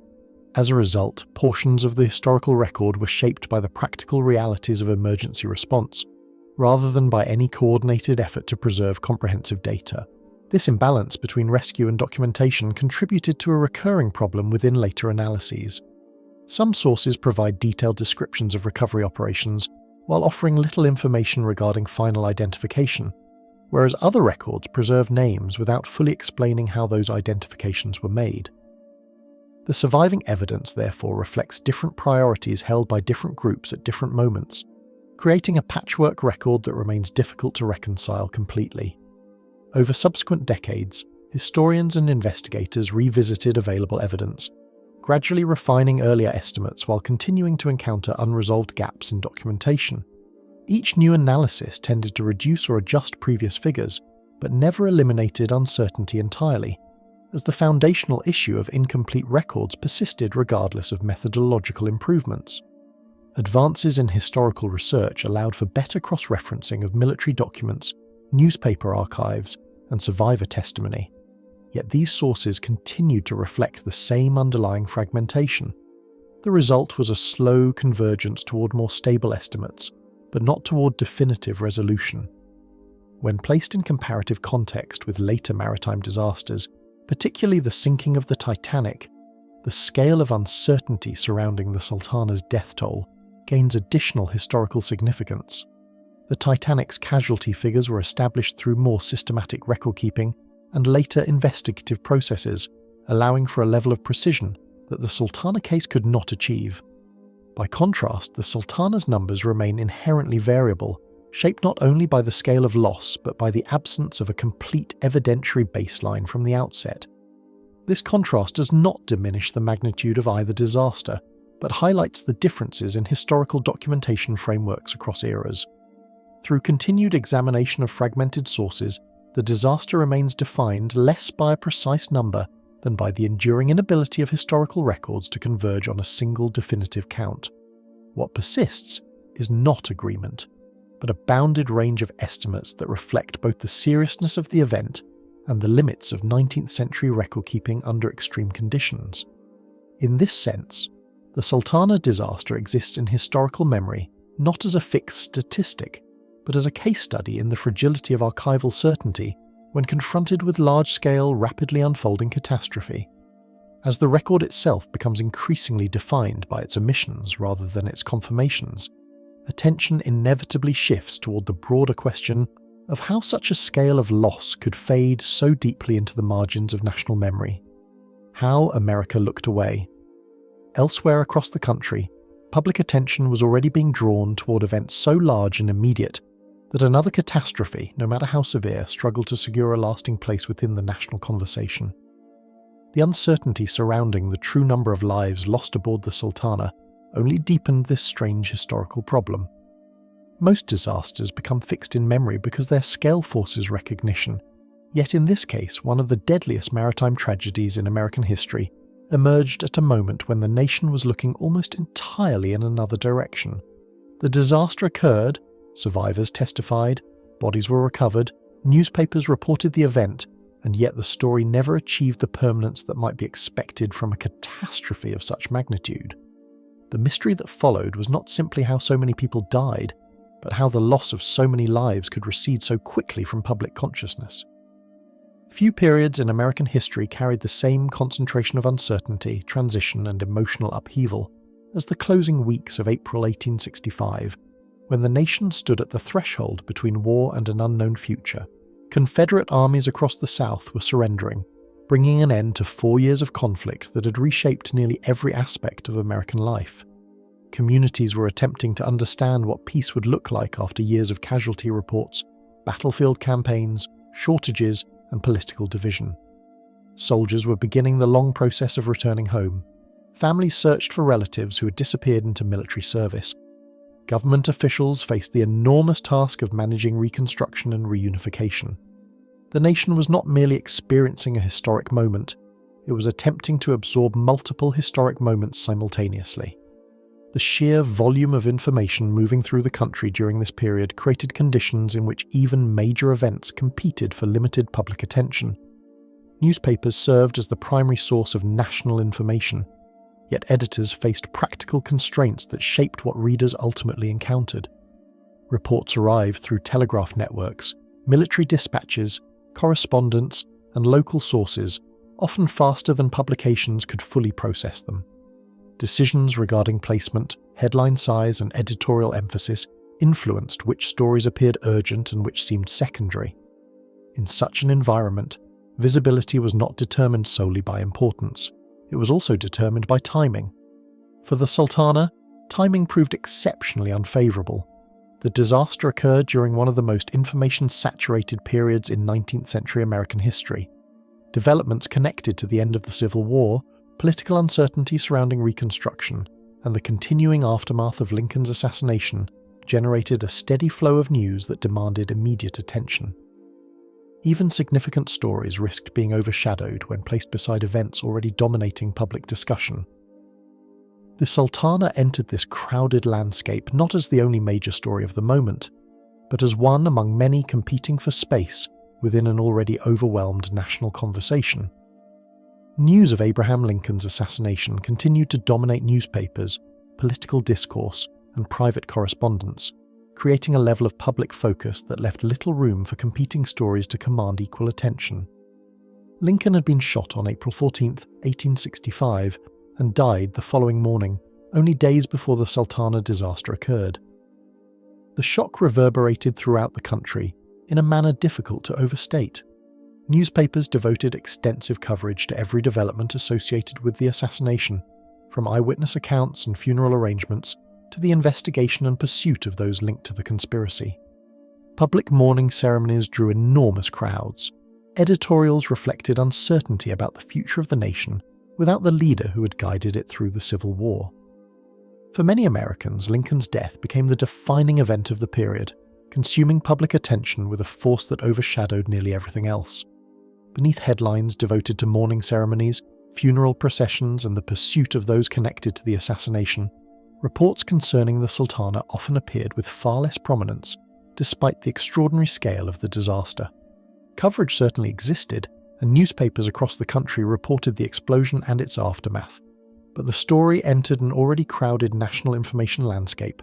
As a result, portions of the historical record were shaped by the practical realities of emergency response, rather than by any coordinated effort to preserve comprehensive data. This imbalance between rescue and documentation contributed to a recurring problem within later analyses. Some sources provide detailed descriptions of recovery operations, while offering little information regarding final identification, whereas other records preserve names without fully explaining how those identifications were made. The surviving evidence therefore reflects different priorities held by different groups at different moments, creating a patchwork record that remains difficult to reconcile completely. Over subsequent decades, historians and investigators revisited available evidence, gradually refining earlier estimates while continuing to encounter unresolved gaps in documentation. Each new analysis tended to reduce or adjust previous figures, but never eliminated uncertainty entirely, as the foundational issue of incomplete records persisted regardless of methodological improvements. Advances in historical research allowed for better cross-referencing of military documents, newspaper archives, and survivor testimony. Yet these sources continued to reflect the same underlying fragmentation. The result was a slow convergence toward more stable estimates, but not toward definitive resolution. When placed in comparative context with later maritime disasters, particularly the sinking of the Titanic, the scale of uncertainty surrounding the Sultana's death toll gains additional historical significance. The Titanic's casualty figures were established through more systematic record-keeping and later investigative processes, allowing for a level of precision that the Sultana case could not achieve. By contrast, the Sultana's numbers remain inherently variable, shaped not only by the scale of loss but by the absence of a complete evidentiary baseline from the outset. This contrast does not diminish the magnitude of either disaster, but highlights the differences in historical documentation frameworks across eras. Through continued examination of fragmented sources, the disaster remains defined less by a precise number than by the enduring inability of historical records to converge on a single definitive count. What persists is not agreement, but a bounded range of estimates that reflect both the seriousness of the event and the limits of 19th century record-keeping under extreme conditions. In this sense, the Sultana disaster exists in historical memory not as a fixed statistic, but as a case study in the fragility of archival certainty when confronted with large-scale, rapidly unfolding catastrophe. As the record itself becomes increasingly defined by its omissions rather than its confirmations, attention inevitably shifts toward the broader question of how such a scale of loss could fade so deeply into the margins of national memory. How America looked away. Elsewhere across the country, public attention was already being drawn toward events so large and immediate that another catastrophe, no matter how severe, struggled to secure a lasting place within the national conversation. The uncertainty surrounding the true number of lives lost aboard the Sultana only deepened this strange historical problem. Most disasters become fixed in memory because their scale forces recognition, yet in this case one of the deadliest maritime tragedies in American history emerged at a moment when the nation was looking almost entirely in another direction. The disaster occurred, survivors testified, bodies were recovered, newspapers reported the event, and yet the story never achieved the permanence that might be expected from a catastrophe of such magnitude. The mystery that followed was not simply how so many people died, but how the loss of so many lives could recede so quickly from public consciousness. Few periods in American history carried the same concentration of uncertainty, transition, and emotional upheaval as the closing weeks of April 1865, when the nation stood at the threshold between war and an unknown future. Confederate armies across the South were surrendering, bringing an end to 4 years of conflict that had reshaped nearly every aspect of American life. Communities were attempting to understand what peace would look like after years of casualty reports, battlefield campaigns, shortages, and political division. Soldiers were beginning the long process of returning home. Families searched for relatives who had disappeared into military service. Government officials faced the enormous task of managing reconstruction and reunification. The nation was not merely experiencing a historic moment, it was attempting to absorb multiple historic moments simultaneously. The sheer volume of information moving through the country during this period created conditions in which even major events competed for limited public attention. Newspapers served as the primary source of national information, yet editors faced practical constraints that shaped what readers ultimately encountered. Reports arrived through telegraph networks, military dispatches, correspondence, and local sources, often faster than publications could fully process them. Decisions regarding placement, headline size, and editorial emphasis influenced which stories appeared urgent and which seemed secondary. In such an environment, visibility was not determined solely by importance. It was also determined by timing. For the Sultana, timing proved exceptionally unfavourable. The disaster occurred during one of the most information-saturated periods in 19th century American history. Developments connected to the end of the Civil War, political uncertainty surrounding Reconstruction, and the continuing aftermath of Lincoln's assassination generated a steady flow of news that demanded immediate attention. Even significant stories risked being overshadowed when placed beside events already dominating public discussion. The Sultana entered this crowded landscape not as the only major story of the moment, but as one among many competing for space within an already overwhelmed national conversation. News of Abraham Lincoln's assassination continued to dominate newspapers, political discourse, and private correspondence, creating a level of public focus that left little room for competing stories to command equal attention. Lincoln had been shot on April 14, 1865, and died the following morning, only days before the Sultana disaster occurred. The shock reverberated throughout the country in a manner difficult to overstate. Newspapers devoted extensive coverage to every development associated with the assassination, from eyewitness accounts and funeral arrangements to the investigation and pursuit of those linked to the conspiracy. Public mourning ceremonies drew enormous crowds. Editorials reflected uncertainty about the future of the nation without the leader who had guided it through the Civil War. For many Americans, Lincoln's death became the defining event of the period, consuming public attention with a force that overshadowed nearly everything else. Beneath headlines devoted to mourning ceremonies, funeral processions, and the pursuit of those connected to the assassination, reports concerning the Sultana often appeared with far less prominence, despite the extraordinary scale of the disaster. Coverage certainly existed, and newspapers across the country reported the explosion and its aftermath. But the story entered an already crowded national information landscape.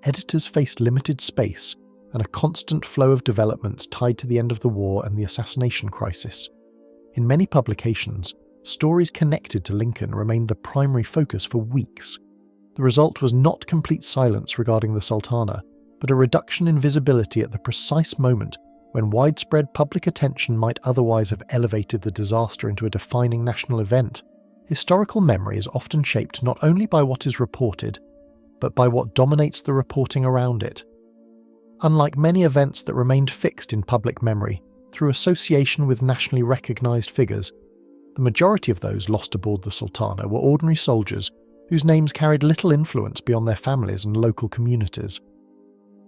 Editors faced limited space and a constant flow of developments tied to the end of the war and the assassination crisis. In many publications, stories connected to Lincoln remained the primary focus for weeks. The result was not complete silence regarding the Sultana, but a reduction in visibility at the precise moment when widespread public attention might otherwise have elevated the disaster into a defining national event. Historical memory is often shaped not only by what is reported, but by what dominates the reporting around it. Unlike many events that remained fixed in public memory through association with nationally recognised figures, the majority of those lost aboard the Sultana were ordinary soldiers whose names carried little influence beyond their families and local communities.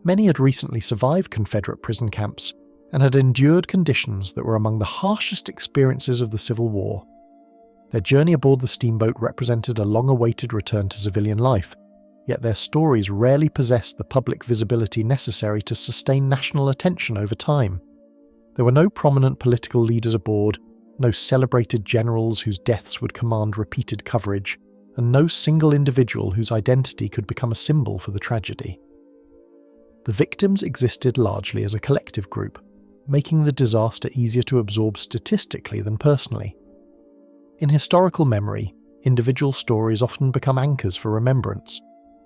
Many had recently survived Confederate prison camps and had endured conditions that were among the harshest experiences of the Civil War. Their journey aboard the steamboat represented a long-awaited return to civilian life, yet their stories rarely possessed the public visibility necessary to sustain national attention over time. There were no prominent political leaders aboard, no celebrated generals whose deaths would command repeated coverage, and no single individual whose identity could become a symbol for the tragedy. The victims existed largely as a collective group, making the disaster easier to absorb statistically than personally. In historical memory, individual stories often become anchors for remembrance,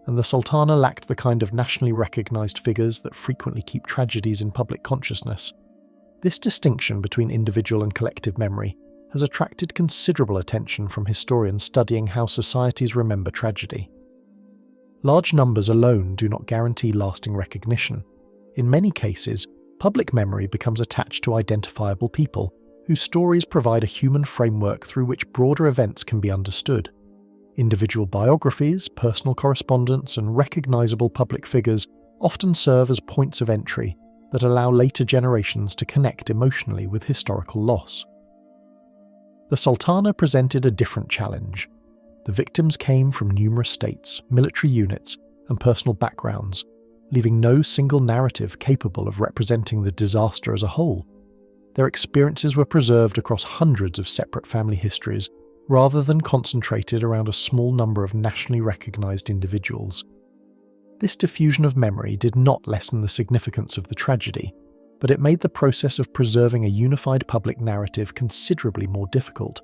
and the Sultana lacked the kind of nationally recognised figures that frequently keep tragedies in public consciousness. This distinction between individual and collective memory has attracted considerable attention from historians studying how societies remember tragedy. Large numbers alone do not guarantee lasting recognition. In many cases, public memory becomes attached to identifiable people, whose stories provide a human framework through which broader events can be understood. Individual biographies, personal correspondence, and recognisable public figures often serve as points of entry that allow later generations to connect emotionally with historical loss. The Sultana presented a different challenge. The victims came from numerous states, military units, and personal backgrounds, leaving no single narrative capable of representing the disaster as a whole. Their experiences were preserved across hundreds of separate family histories, rather than concentrated around a small number of nationally recognised individuals. This diffusion of memory did not lessen the significance of the tragedy, but it made the process of preserving a unified public narrative considerably more difficult.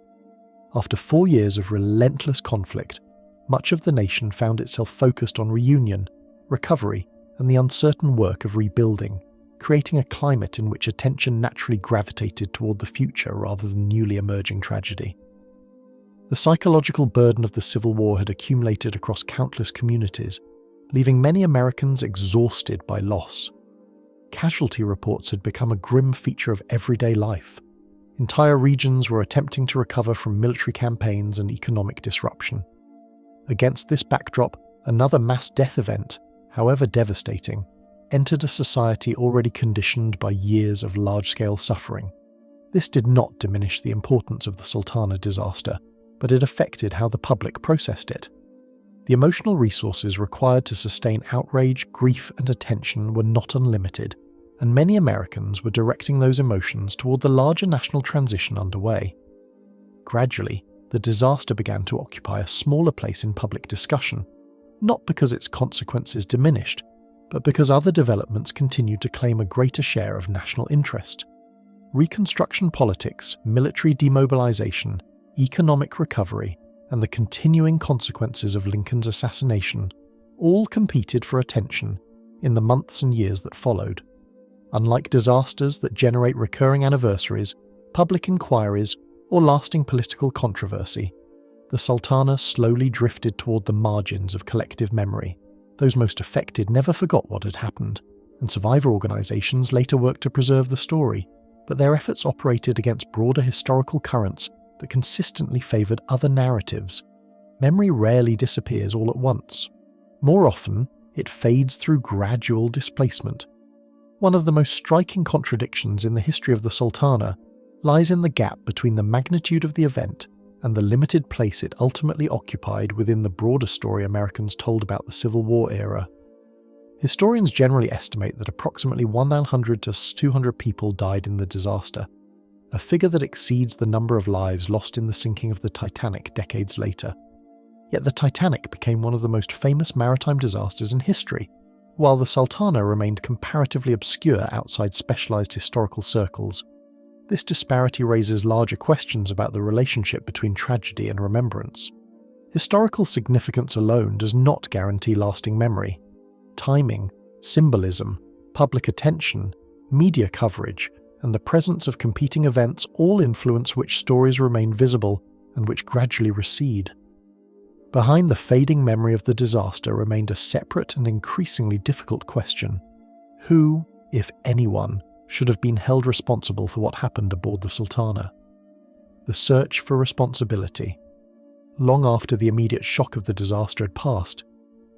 After 4 years of relentless conflict, much of the nation found itself focused on reunion, recovery, and the uncertain work of rebuilding, creating a climate in which attention naturally gravitated toward the future rather than newly emerging tragedy. The psychological burden of the Civil War had accumulated across countless communities, leaving many Americans exhausted by loss. Casualty reports had become a grim feature of everyday life. Entire regions were attempting to recover from military campaigns and economic disruption. Against this backdrop, another mass death event, however devastating, entered a society already conditioned by years of large-scale suffering. This did not diminish the importance of the Sultana disaster, but it affected how the public processed it. The emotional resources required to sustain outrage, grief, and attention were not unlimited, and many Americans were directing those emotions toward the larger national transition underway. Gradually, the disaster began to occupy a smaller place in public discussion, not because its consequences diminished, but because other developments continued to claim a greater share of national interest. Reconstruction politics, military demobilization, economic recovery, and the continuing consequences of Lincoln's assassination all competed for attention in the months and years that followed. Unlike disasters that generate recurring anniversaries, public inquiries, or lasting political controversy, the Sultana slowly drifted toward the margins of collective memory. Those most affected never forgot what had happened, and survivor organizations later worked to preserve the story, but their efforts operated against broader historical currents that consistently favored other narratives. Memory rarely disappears all at once. More often, it fades through gradual displacement. One of the most striking contradictions in the history of the Sultana lies in the gap between the magnitude of the event and the limited place it ultimately occupied within the broader story Americans told about the Civil War era. Historians generally estimate that approximately 100 to 200 people died in the disaster, a figure that exceeds the number of lives lost in the sinking of the Titanic decades later. Yet the Titanic became one of the most famous maritime disasters in history, while the Sultana remained comparatively obscure outside specialized historical circles. This disparity raises larger questions about the relationship between tragedy and remembrance. Historical significance alone does not guarantee lasting memory. Timing, symbolism, public attention, media coverage, and the presence of competing events all influence which stories remain visible and which gradually recede. Behind the fading memory of the disaster remained a separate and increasingly difficult question. Who, if anyone, should have been held responsible for what happened aboard the Sultana? The search for responsibility. Long after the immediate shock of the disaster had passed,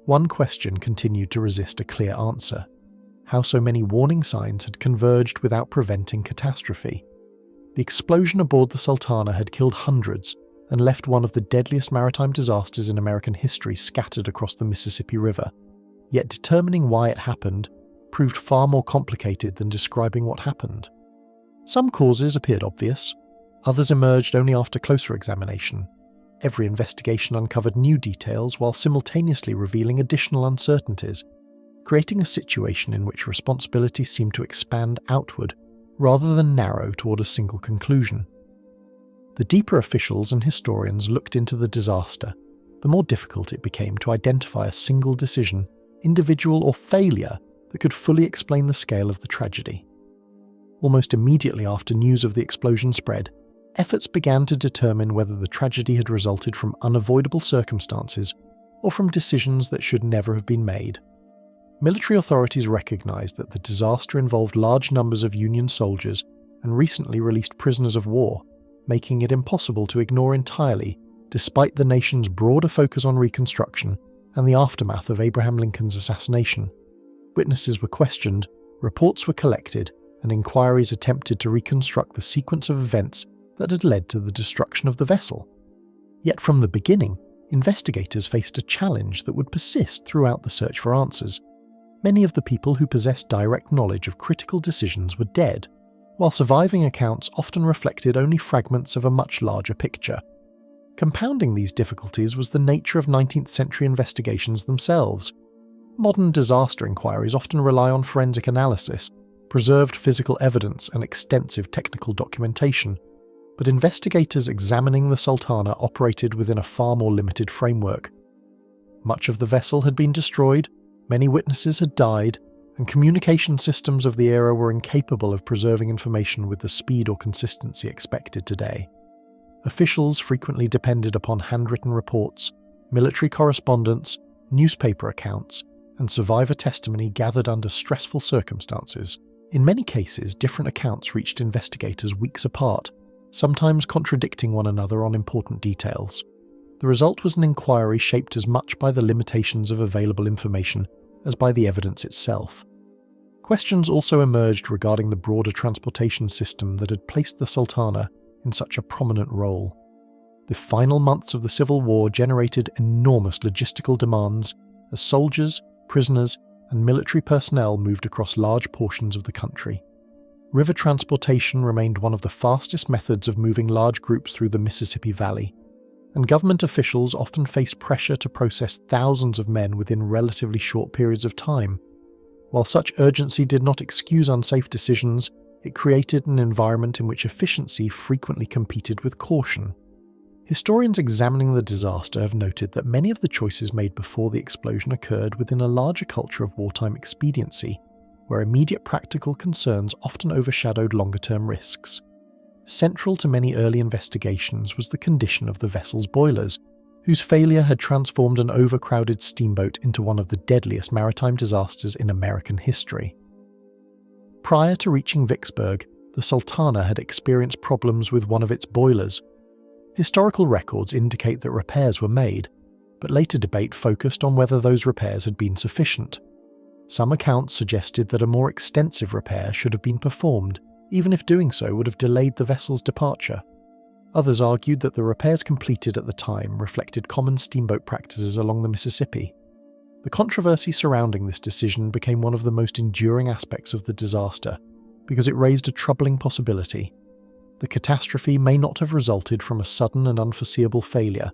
one question continued to resist a clear answer: how so many warning signs had converged without preventing catastrophe. The explosion aboard the Sultana had killed hundreds and left one of the deadliest maritime disasters in American history scattered across the Mississippi River. Yet determining why it happened proved far more complicated than describing what happened. Some causes appeared obvious, others emerged only after closer examination. Every investigation uncovered new details while simultaneously revealing additional uncertainties, creating a situation in which responsibility seemed to expand outward rather than narrow toward a single conclusion. The deeper officials and historians looked into the disaster, the more difficult it became to identify a single decision, individual or failure, that could fully explain the scale of the tragedy. Almost immediately after news of the explosion spread, efforts began to determine whether the tragedy had resulted from unavoidable circumstances or from decisions that should never have been made. Military authorities recognized that the disaster involved large numbers of Union soldiers and recently released prisoners of war, making it impossible to ignore entirely, despite the nation's broader focus on Reconstruction and the aftermath of Abraham Lincoln's assassination. Witnesses were questioned, reports were collected, and inquiries attempted to reconstruct the sequence of events that had led to the destruction of the vessel. Yet from the beginning, investigators faced a challenge that would persist throughout the search for answers. Many of the people who possessed direct knowledge of critical decisions were dead, while surviving accounts often reflected only fragments of a much larger picture. Compounding these difficulties was the nature of 19th century investigations themselves. Modern disaster inquiries often rely on forensic analysis, preserved physical evidence, and extensive technical documentation, but investigators examining the Sultana operated within a far more limited framework. Much of the vessel had been destroyed, many witnesses had died, and communication systems of the era were incapable of preserving information with the speed or consistency expected today. Officials frequently depended upon handwritten reports, military correspondence, newspaper accounts, and survivor testimony gathered under stressful circumstances. In many cases, different accounts reached investigators weeks apart, sometimes contradicting one another on important details. The result was an inquiry shaped as much by the limitations of available information as by the evidence itself. Questions also emerged regarding the broader transportation system that had placed the Sultana in such a prominent role. The final months of the Civil War generated enormous logistical demands as soldiers, prisoners, and military personnel moved across large portions of the country. River transportation remained one of the fastest methods of moving large groups through the Mississippi Valley, and government officials often faced pressure to process thousands of men within relatively short periods of time. While such urgency did not excuse unsafe decisions, it created an environment in which efficiency frequently competed with caution. Historians examining the disaster have noted that many of the choices made before the explosion occurred within a larger culture of wartime expediency, where immediate practical concerns often overshadowed longer-term risks. Central to many early investigations was the condition of the vessel's boilers, whose failure had transformed an overcrowded steamboat into one of the deadliest maritime disasters in American history. Prior to reaching Vicksburg, the Sultana had experienced problems with one of its boilers. Historical records indicate that repairs were made, but later debate focused on whether those repairs had been sufficient. Some accounts suggested that a more extensive repair should have been performed, even if doing so would have delayed the vessel's departure. Others argued that the repairs completed at the time reflected common steamboat practices along the Mississippi. The controversy surrounding this decision became one of the most enduring aspects of the disaster, because it raised a troubling possibility. The catastrophe may not have resulted from a sudden and unforeseeable failure,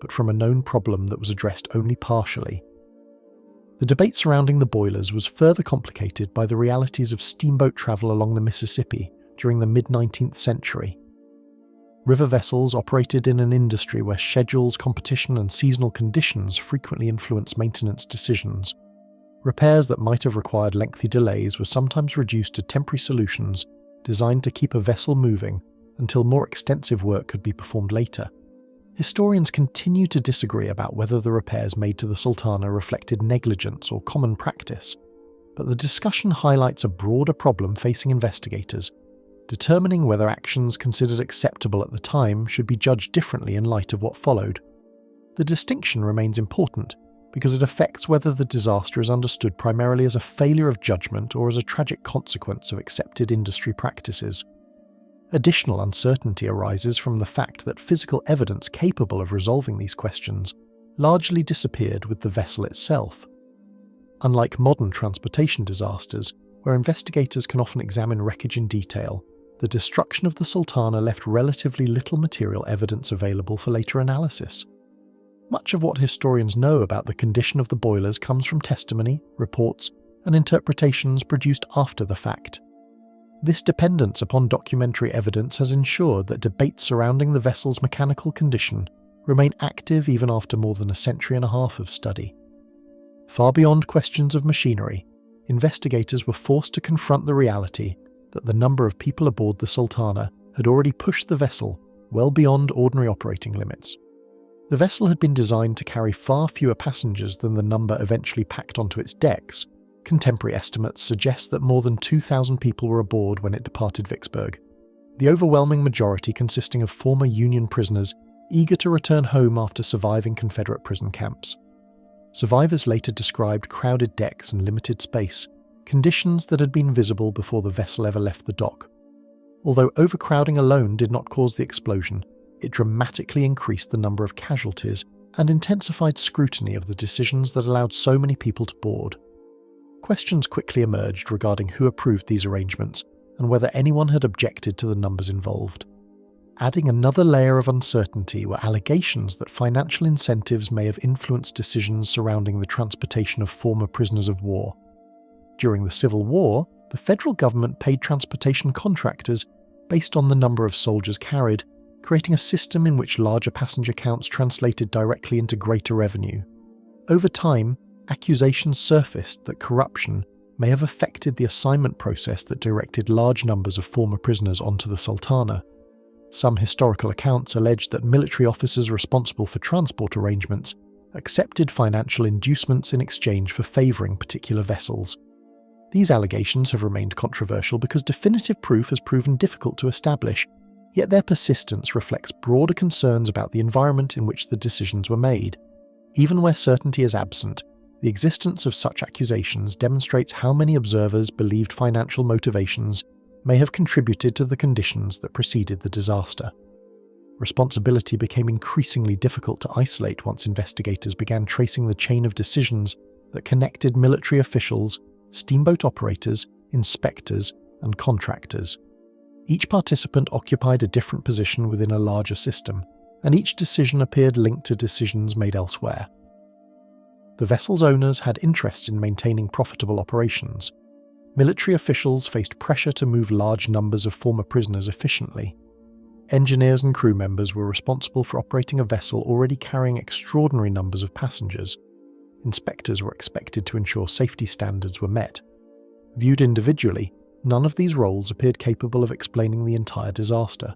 but from a known problem that was addressed only partially. The debate surrounding the boilers was further complicated by the realities of steamboat travel along the Mississippi during the mid-19th century. River vessels operated in an industry where schedules, competition, and seasonal conditions frequently influenced maintenance decisions. Repairs that might have required lengthy delays were sometimes reduced to temporary solutions designed to keep a vessel moving until more extensive work could be performed later. Historians continue to disagree about whether the repairs made to the Sultana reflected negligence or common practice, but the discussion highlights a broader problem facing investigators, determining whether actions considered acceptable at the time should be judged differently in light of what followed. The distinction remains important because it affects whether the disaster is understood primarily as a failure of judgment or as a tragic consequence of accepted industry practices. Additional uncertainty arises from the fact that physical evidence capable of resolving these questions largely disappeared with the vessel itself. Unlike modern transportation disasters, where investigators can often examine wreckage in detail, the destruction of the Sultana left relatively little material evidence available for later analysis. Much of what historians know about the condition of the boilers comes from testimony, reports, and interpretations produced after the fact. This dependence upon documentary evidence has ensured that debates surrounding the vessel's mechanical condition remain active even after more than a century and a half of study. Far beyond questions of machinery, investigators were forced to confront the reality that the number of people aboard the Sultana had already pushed the vessel well beyond ordinary operating limits. The vessel had been designed to carry far fewer passengers than the number eventually packed onto its decks. Contemporary estimates suggest that more than 2,000 people were aboard when it departed Vicksburg, the overwhelming majority consisting of former Union prisoners eager to return home after surviving Confederate prison camps. Survivors later described crowded decks and limited space, conditions that had been visible before the vessel ever left the dock. Although overcrowding alone did not cause the explosion, it dramatically increased the number of casualties and intensified scrutiny of the decisions that allowed so many people to board. Questions quickly emerged regarding who approved these arrangements and whether anyone had objected to the numbers involved. Adding another layer of uncertainty were allegations that financial incentives may have influenced decisions surrounding the transportation of former prisoners of war. During the Civil War, the federal government paid transportation contractors based on the number of soldiers carried, creating a system in which larger passenger counts translated directly into greater revenue. Over time, accusations surfaced that corruption may have affected the assignment process that directed large numbers of former prisoners onto the Sultana. Some historical accounts alleged that military officers responsible for transport arrangements accepted financial inducements in exchange for favouring particular vessels. These allegations have remained controversial because definitive proof has proven difficult to establish, yet their persistence reflects broader concerns about the environment in which the decisions were made. Even where certainty is absent, the existence of such accusations demonstrates how many observers believed financial motivations may have contributed to the conditions that preceded the disaster. Responsibility became increasingly difficult to isolate once investigators began tracing the chain of decisions that connected military officials, steamboat operators, inspectors, and contractors. Each participant occupied a different position within a larger system, and each decision appeared linked to decisions made elsewhere. The vessel's owners had interests in maintaining profitable operations. Military officials faced pressure to move large numbers of former prisoners efficiently. Engineers and crew members were responsible for operating a vessel already carrying extraordinary numbers of passengers. Inspectors were expected to ensure safety standards were met. Viewed individually, none of these roles appeared capable of explaining the entire disaster.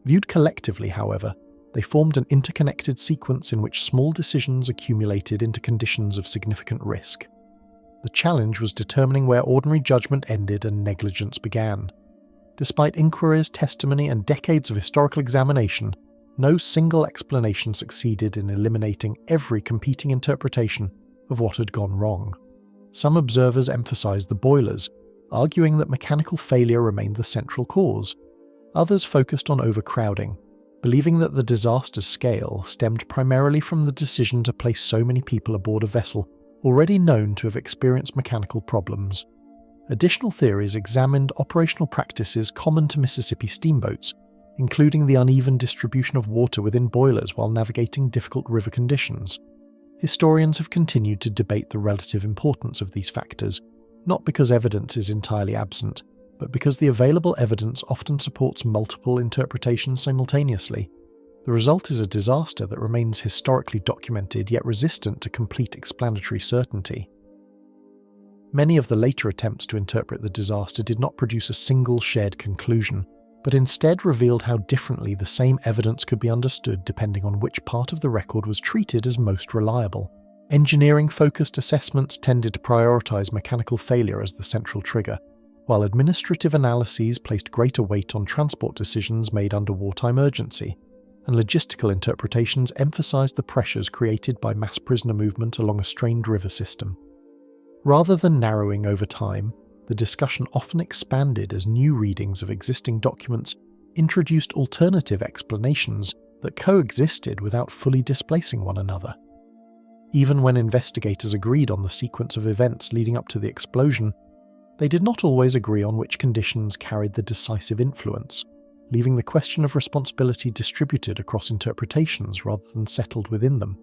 Viewed collectively, however, they formed an interconnected sequence in which small decisions accumulated into conditions of significant risk. The challenge was determining where ordinary judgment ended and negligence began. Despite inquiries, testimony, and decades of historical examination, no single explanation succeeded in eliminating every competing interpretation of what had gone wrong. Some observers emphasized the boilers, arguing that mechanical failure remained the central cause. Others focused on overcrowding, believing that the disaster's scale stemmed primarily from the decision to place so many people aboard a vessel already known to have experienced mechanical problems. Additional theories examined operational practices common to Mississippi steamboats, including the uneven distribution of water within boilers while navigating difficult river conditions. Historians have continued to debate the relative importance of these factors, not because evidence is entirely absent, but because the available evidence often supports multiple interpretations simultaneously. The result is a disaster that remains historically documented yet resistant to complete explanatory certainty. Many of the later attempts to interpret the disaster did not produce a single shared conclusion, but instead revealed how differently the same evidence could be understood depending on which part of the record was treated as most reliable. Engineering-focused assessments tended to prioritize mechanical failure as the central trigger, while administrative analyses placed greater weight on transport decisions made under wartime urgency, and logistical interpretations emphasized the pressures created by mass prisoner movement along a strained river system. Rather than narrowing over time, the discussion often expanded as new readings of existing documents introduced alternative explanations that coexisted without fully displacing one another. Even when investigators agreed on the sequence of events leading up to the explosion, they did not always agree on which conditions carried the decisive influence, leaving the question of responsibility distributed across interpretations rather than settled within them.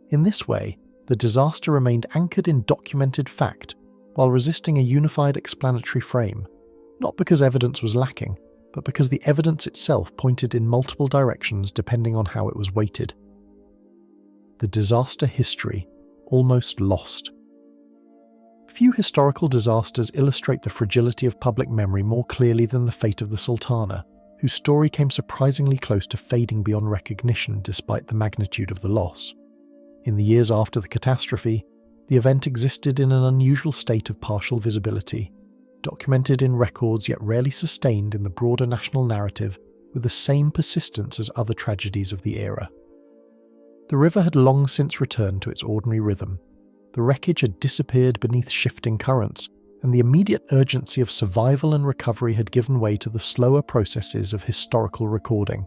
In this way, the disaster remained anchored in documented fact while resisting a unified explanatory frame, not because evidence was lacking, but because the evidence itself pointed in multiple directions depending on how it was weighted. The disaster history, almost lost. Few historical disasters illustrate the fragility of public memory more clearly than the fate of the Sultana, whose story came surprisingly close to fading beyond recognition despite the magnitude of the loss. In the years after the catastrophe, the event existed in an unusual state of partial visibility, documented in records yet rarely sustained in the broader national narrative with the same persistence as other tragedies of the era. The river had long since returned to its ordinary rhythm. The wreckage had disappeared beneath shifting currents, and the immediate urgency of survival and recovery had given way to the slower processes of historical recording.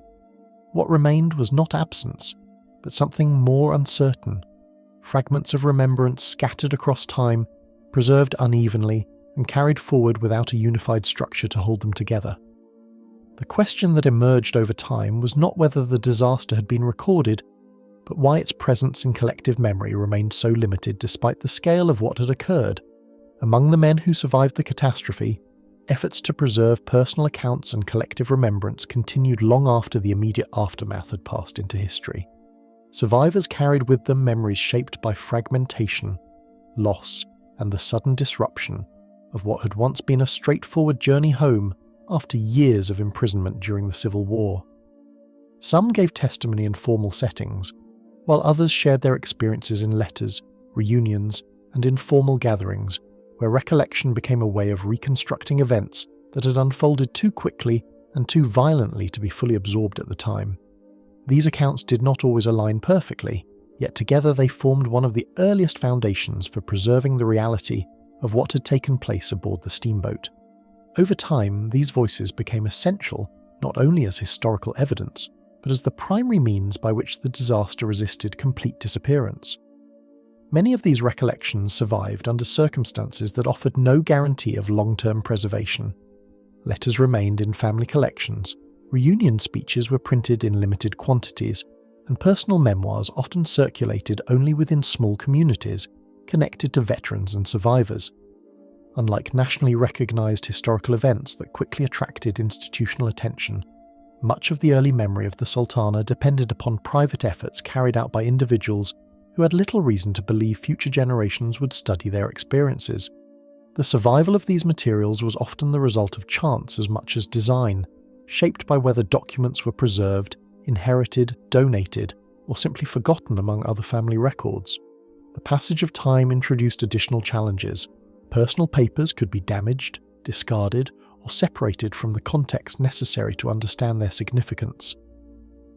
What remained was not absence, but something more uncertain. Fragments of remembrance scattered across time, preserved unevenly, and carried forward without a unified structure to hold them together. The question that emerged over time was not whether the disaster had been recorded, but why its presence in collective memory remained so limited despite the scale of what had occurred. Among the men who survived the catastrophe, efforts to preserve personal accounts and collective remembrance continued long after the immediate aftermath had passed into history. Survivors carried with them memories shaped by fragmentation, loss, and the sudden disruption of what had once been a straightforward journey home after years of imprisonment during the Civil War. Some gave testimony in formal settings, while others shared their experiences in letters, reunions, and informal gatherings, where recollection became a way of reconstructing events that had unfolded too quickly and too violently to be fully absorbed at the time. These accounts did not always align perfectly, yet together they formed one of the earliest foundations for preserving the reality of what had taken place aboard the steamboat. Over time, these voices became essential not only as historical evidence, but as the primary means by which the disaster resisted complete disappearance. Many of these recollections survived under circumstances that offered no guarantee of long-term preservation. Letters remained in family collections, reunion speeches were printed in limited quantities, and personal memoirs often circulated only within small communities connected to veterans and survivors. Unlike nationally recognized historical events that quickly attracted institutional attention, much of the early memory of the Sultana depended upon private efforts carried out by individuals who had little reason to believe future generations would study their experiences. The survival of these materials was often the result of chance as much as design, shaped by whether documents were preserved, inherited, donated, or simply forgotten among other family records. The passage of time introduced additional challenges. Personal papers could be damaged, discarded, or separated from the context necessary to understand their significance.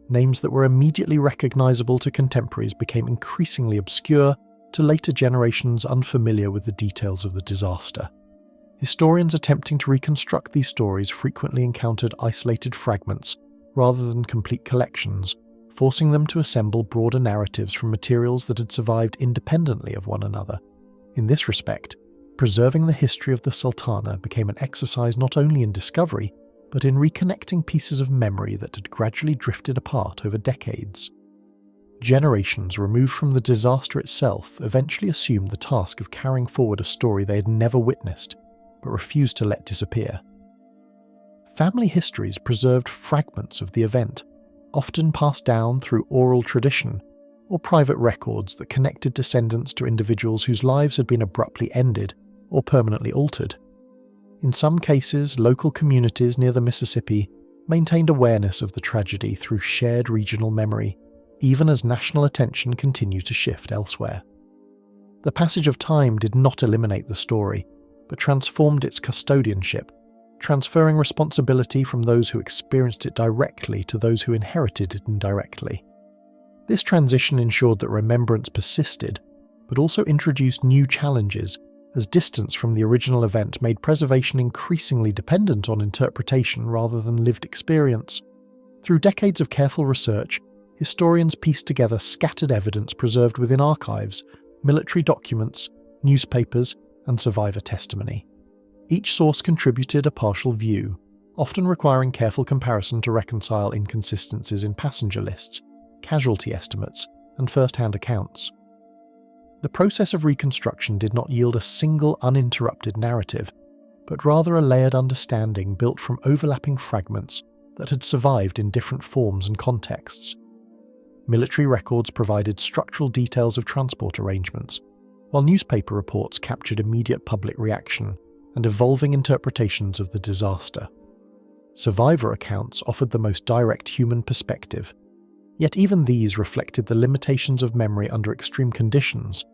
Names that were immediately recognizable to contemporaries became increasingly obscure to later generations unfamiliar with the details of the disaster. Historians attempting to reconstruct these stories frequently encountered isolated fragments rather than complete collections, forcing them to assemble broader narratives from materials that had survived independently of one another. In this respect, preserving the history of the Sultana became an exercise not only in discovery, but in reconnecting pieces of memory that had gradually drifted apart over decades. Generations removed from the disaster itself eventually assumed the task of carrying forward a story they had never witnessed, but refused to let disappear. Family histories preserved fragments of the event, often passed down through oral tradition or private records that connected descendants to individuals whose lives had been abruptly ended or permanently altered. In some cases, local communities near the Mississippi maintained awareness of the tragedy through shared regional memory, even as national attention continued to shift elsewhere. The passage of time did not eliminate the story, but transformed its custodianship, transferring responsibility from those who experienced it directly to those who inherited it indirectly. This transition ensured that remembrance persisted, but also introduced new challenges, as distance from the original event made preservation increasingly dependent on interpretation rather than lived experience. Through decades of careful research, historians pieced together scattered evidence preserved within archives, military documents, newspapers, and survivor testimony. Each source contributed a partial view, often requiring careful comparison to reconcile inconsistencies in passenger lists, casualty estimates, and first-hand accounts. The process of reconstruction did not yield a single uninterrupted narrative, but rather a layered understanding built from overlapping fragments that had survived in different forms and contexts. Military records provided structural details of transport arrangements, while newspaper reports captured immediate public reaction and evolving interpretations of the disaster. Survivor accounts offered the most direct human perspective, yet even these reflected the limitations of memory under extreme conditions.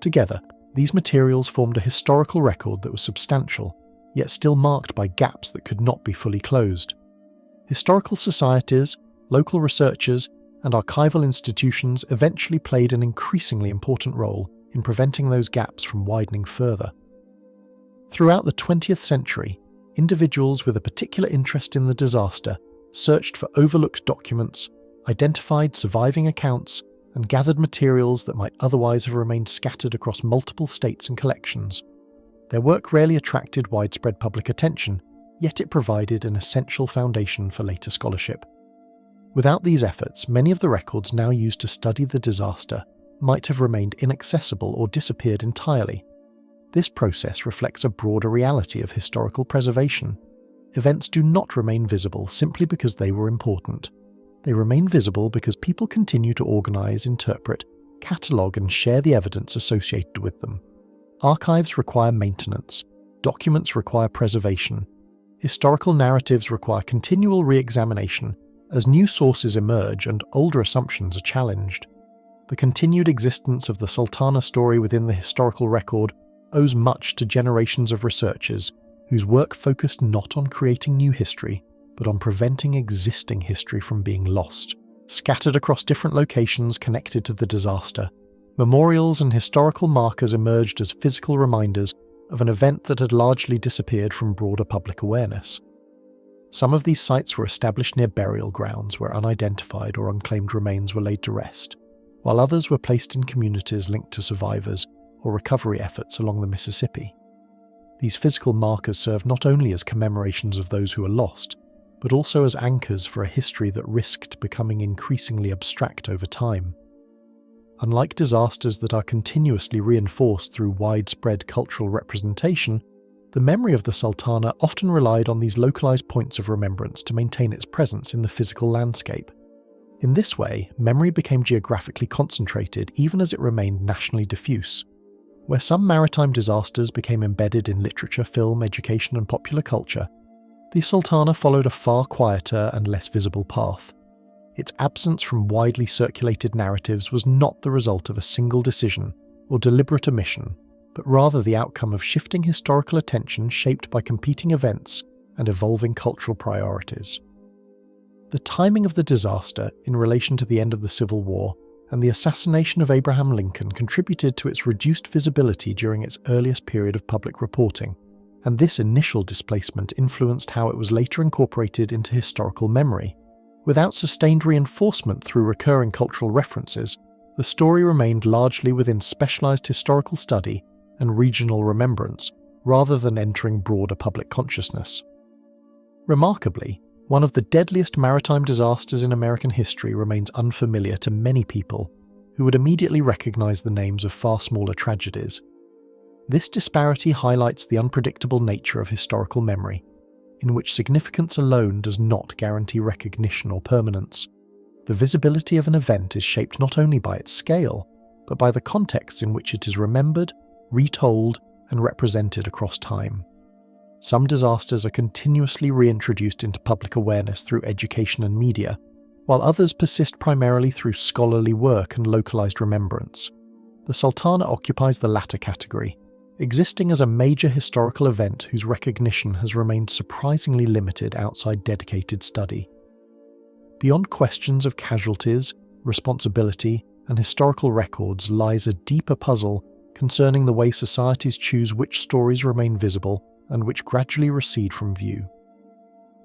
Together, these materials formed a historical record that was substantial, yet still marked by gaps that could not be fully closed. Historical societies, local researchers, and archival institutions eventually played an increasingly important role in preventing those gaps from widening further. Throughout the 20th century, individuals with a particular interest in the disaster searched for overlooked documents, identified surviving accounts, and gathered materials that might otherwise have remained scattered across multiple states and collections. Their work rarely attracted widespread public attention, yet it provided an essential foundation for later scholarship. Without these efforts, many of the records now used to study the disaster might have remained inaccessible or disappeared entirely. This process reflects a broader reality of historical preservation. Events do not remain visible simply because they were important. They remain visible because people continue to organize, interpret, catalogue, and share the evidence associated with them. Archives require maintenance, documents require preservation, historical narratives require continual re-examination as new sources emerge and older assumptions are challenged. The continued existence of the Sultana story within the historical record owes much to generations of researchers whose work focused not on creating new history, but on preventing existing history from being lost. Scattered across different locations connected to the disaster, memorials and historical markers emerged as physical reminders of an event that had largely disappeared from broader public awareness. Some of these sites were established near burial grounds where unidentified or unclaimed remains were laid to rest, while others were placed in communities linked to survivors or recovery efforts along the Mississippi. These physical markers serve not only as commemorations of those who were lost, but also as anchors for a history that risked becoming increasingly abstract over time. Unlike disasters that are continuously reinforced through widespread cultural representation, the memory of the Sultana often relied on these localized points of remembrance to maintain its presence in the physical landscape. In this way, memory became geographically concentrated even as it remained nationally diffuse. Where some maritime disasters became embedded in literature, film, education, and popular culture, the Sultana followed a far quieter and less visible path. Its absence from widely circulated narratives was not the result of a single decision or deliberate omission, but rather the outcome of shifting historical attention shaped by competing events and evolving cultural priorities. The timing of the disaster in relation to the end of the Civil War and the assassination of Abraham Lincoln contributed to its reduced visibility during its earliest period of public reporting, and this initial displacement influenced how it was later incorporated into historical memory. Without sustained reinforcement through recurring cultural references, the story remained largely within specialized historical study and regional remembrance, rather than entering broader public consciousness. Remarkably, one of the deadliest maritime disasters in American history remains unfamiliar to many people, who would immediately recognize the names of far smaller tragedies. This disparity highlights the unpredictable nature of historical memory, in which significance alone does not guarantee recognition or permanence. The visibility of an event is shaped not only by its scale, but by the contexts in which it is remembered, retold, and represented across time. Some disasters are continuously reintroduced into public awareness through education and media, while others persist primarily through scholarly work and localized remembrance. The Sultana occupies the latter category, existing as a major historical event whose recognition has remained surprisingly limited outside dedicated study. Beyond questions of casualties, responsibility, and historical records lies a deeper puzzle concerning the way societies choose which stories remain visible and which gradually recede from view.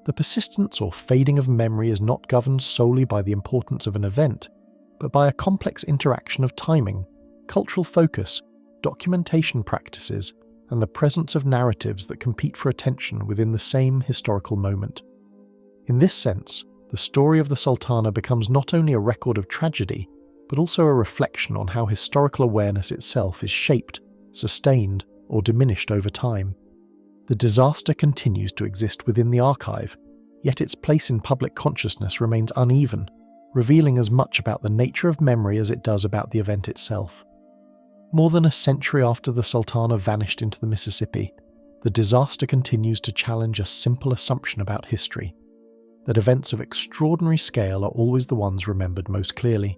The persistence or fading of memory is not governed solely by the importance of an event, but by a complex interaction of timing, cultural focus, documentation practices, and the presence of narratives that compete for attention within the same historical moment. In this sense, the story of the Sultana becomes not only a record of tragedy, but also a reflection on how historical awareness itself is shaped, sustained, or diminished over time. The disaster continues to exist within the archive, yet its place in public consciousness remains uneven, revealing as much about the nature of memory as it does about the event itself. More than a century after the Sultana vanished into the Mississippi, the disaster continues to challenge a simple assumption about history: that events of extraordinary scale are always the ones remembered most clearly.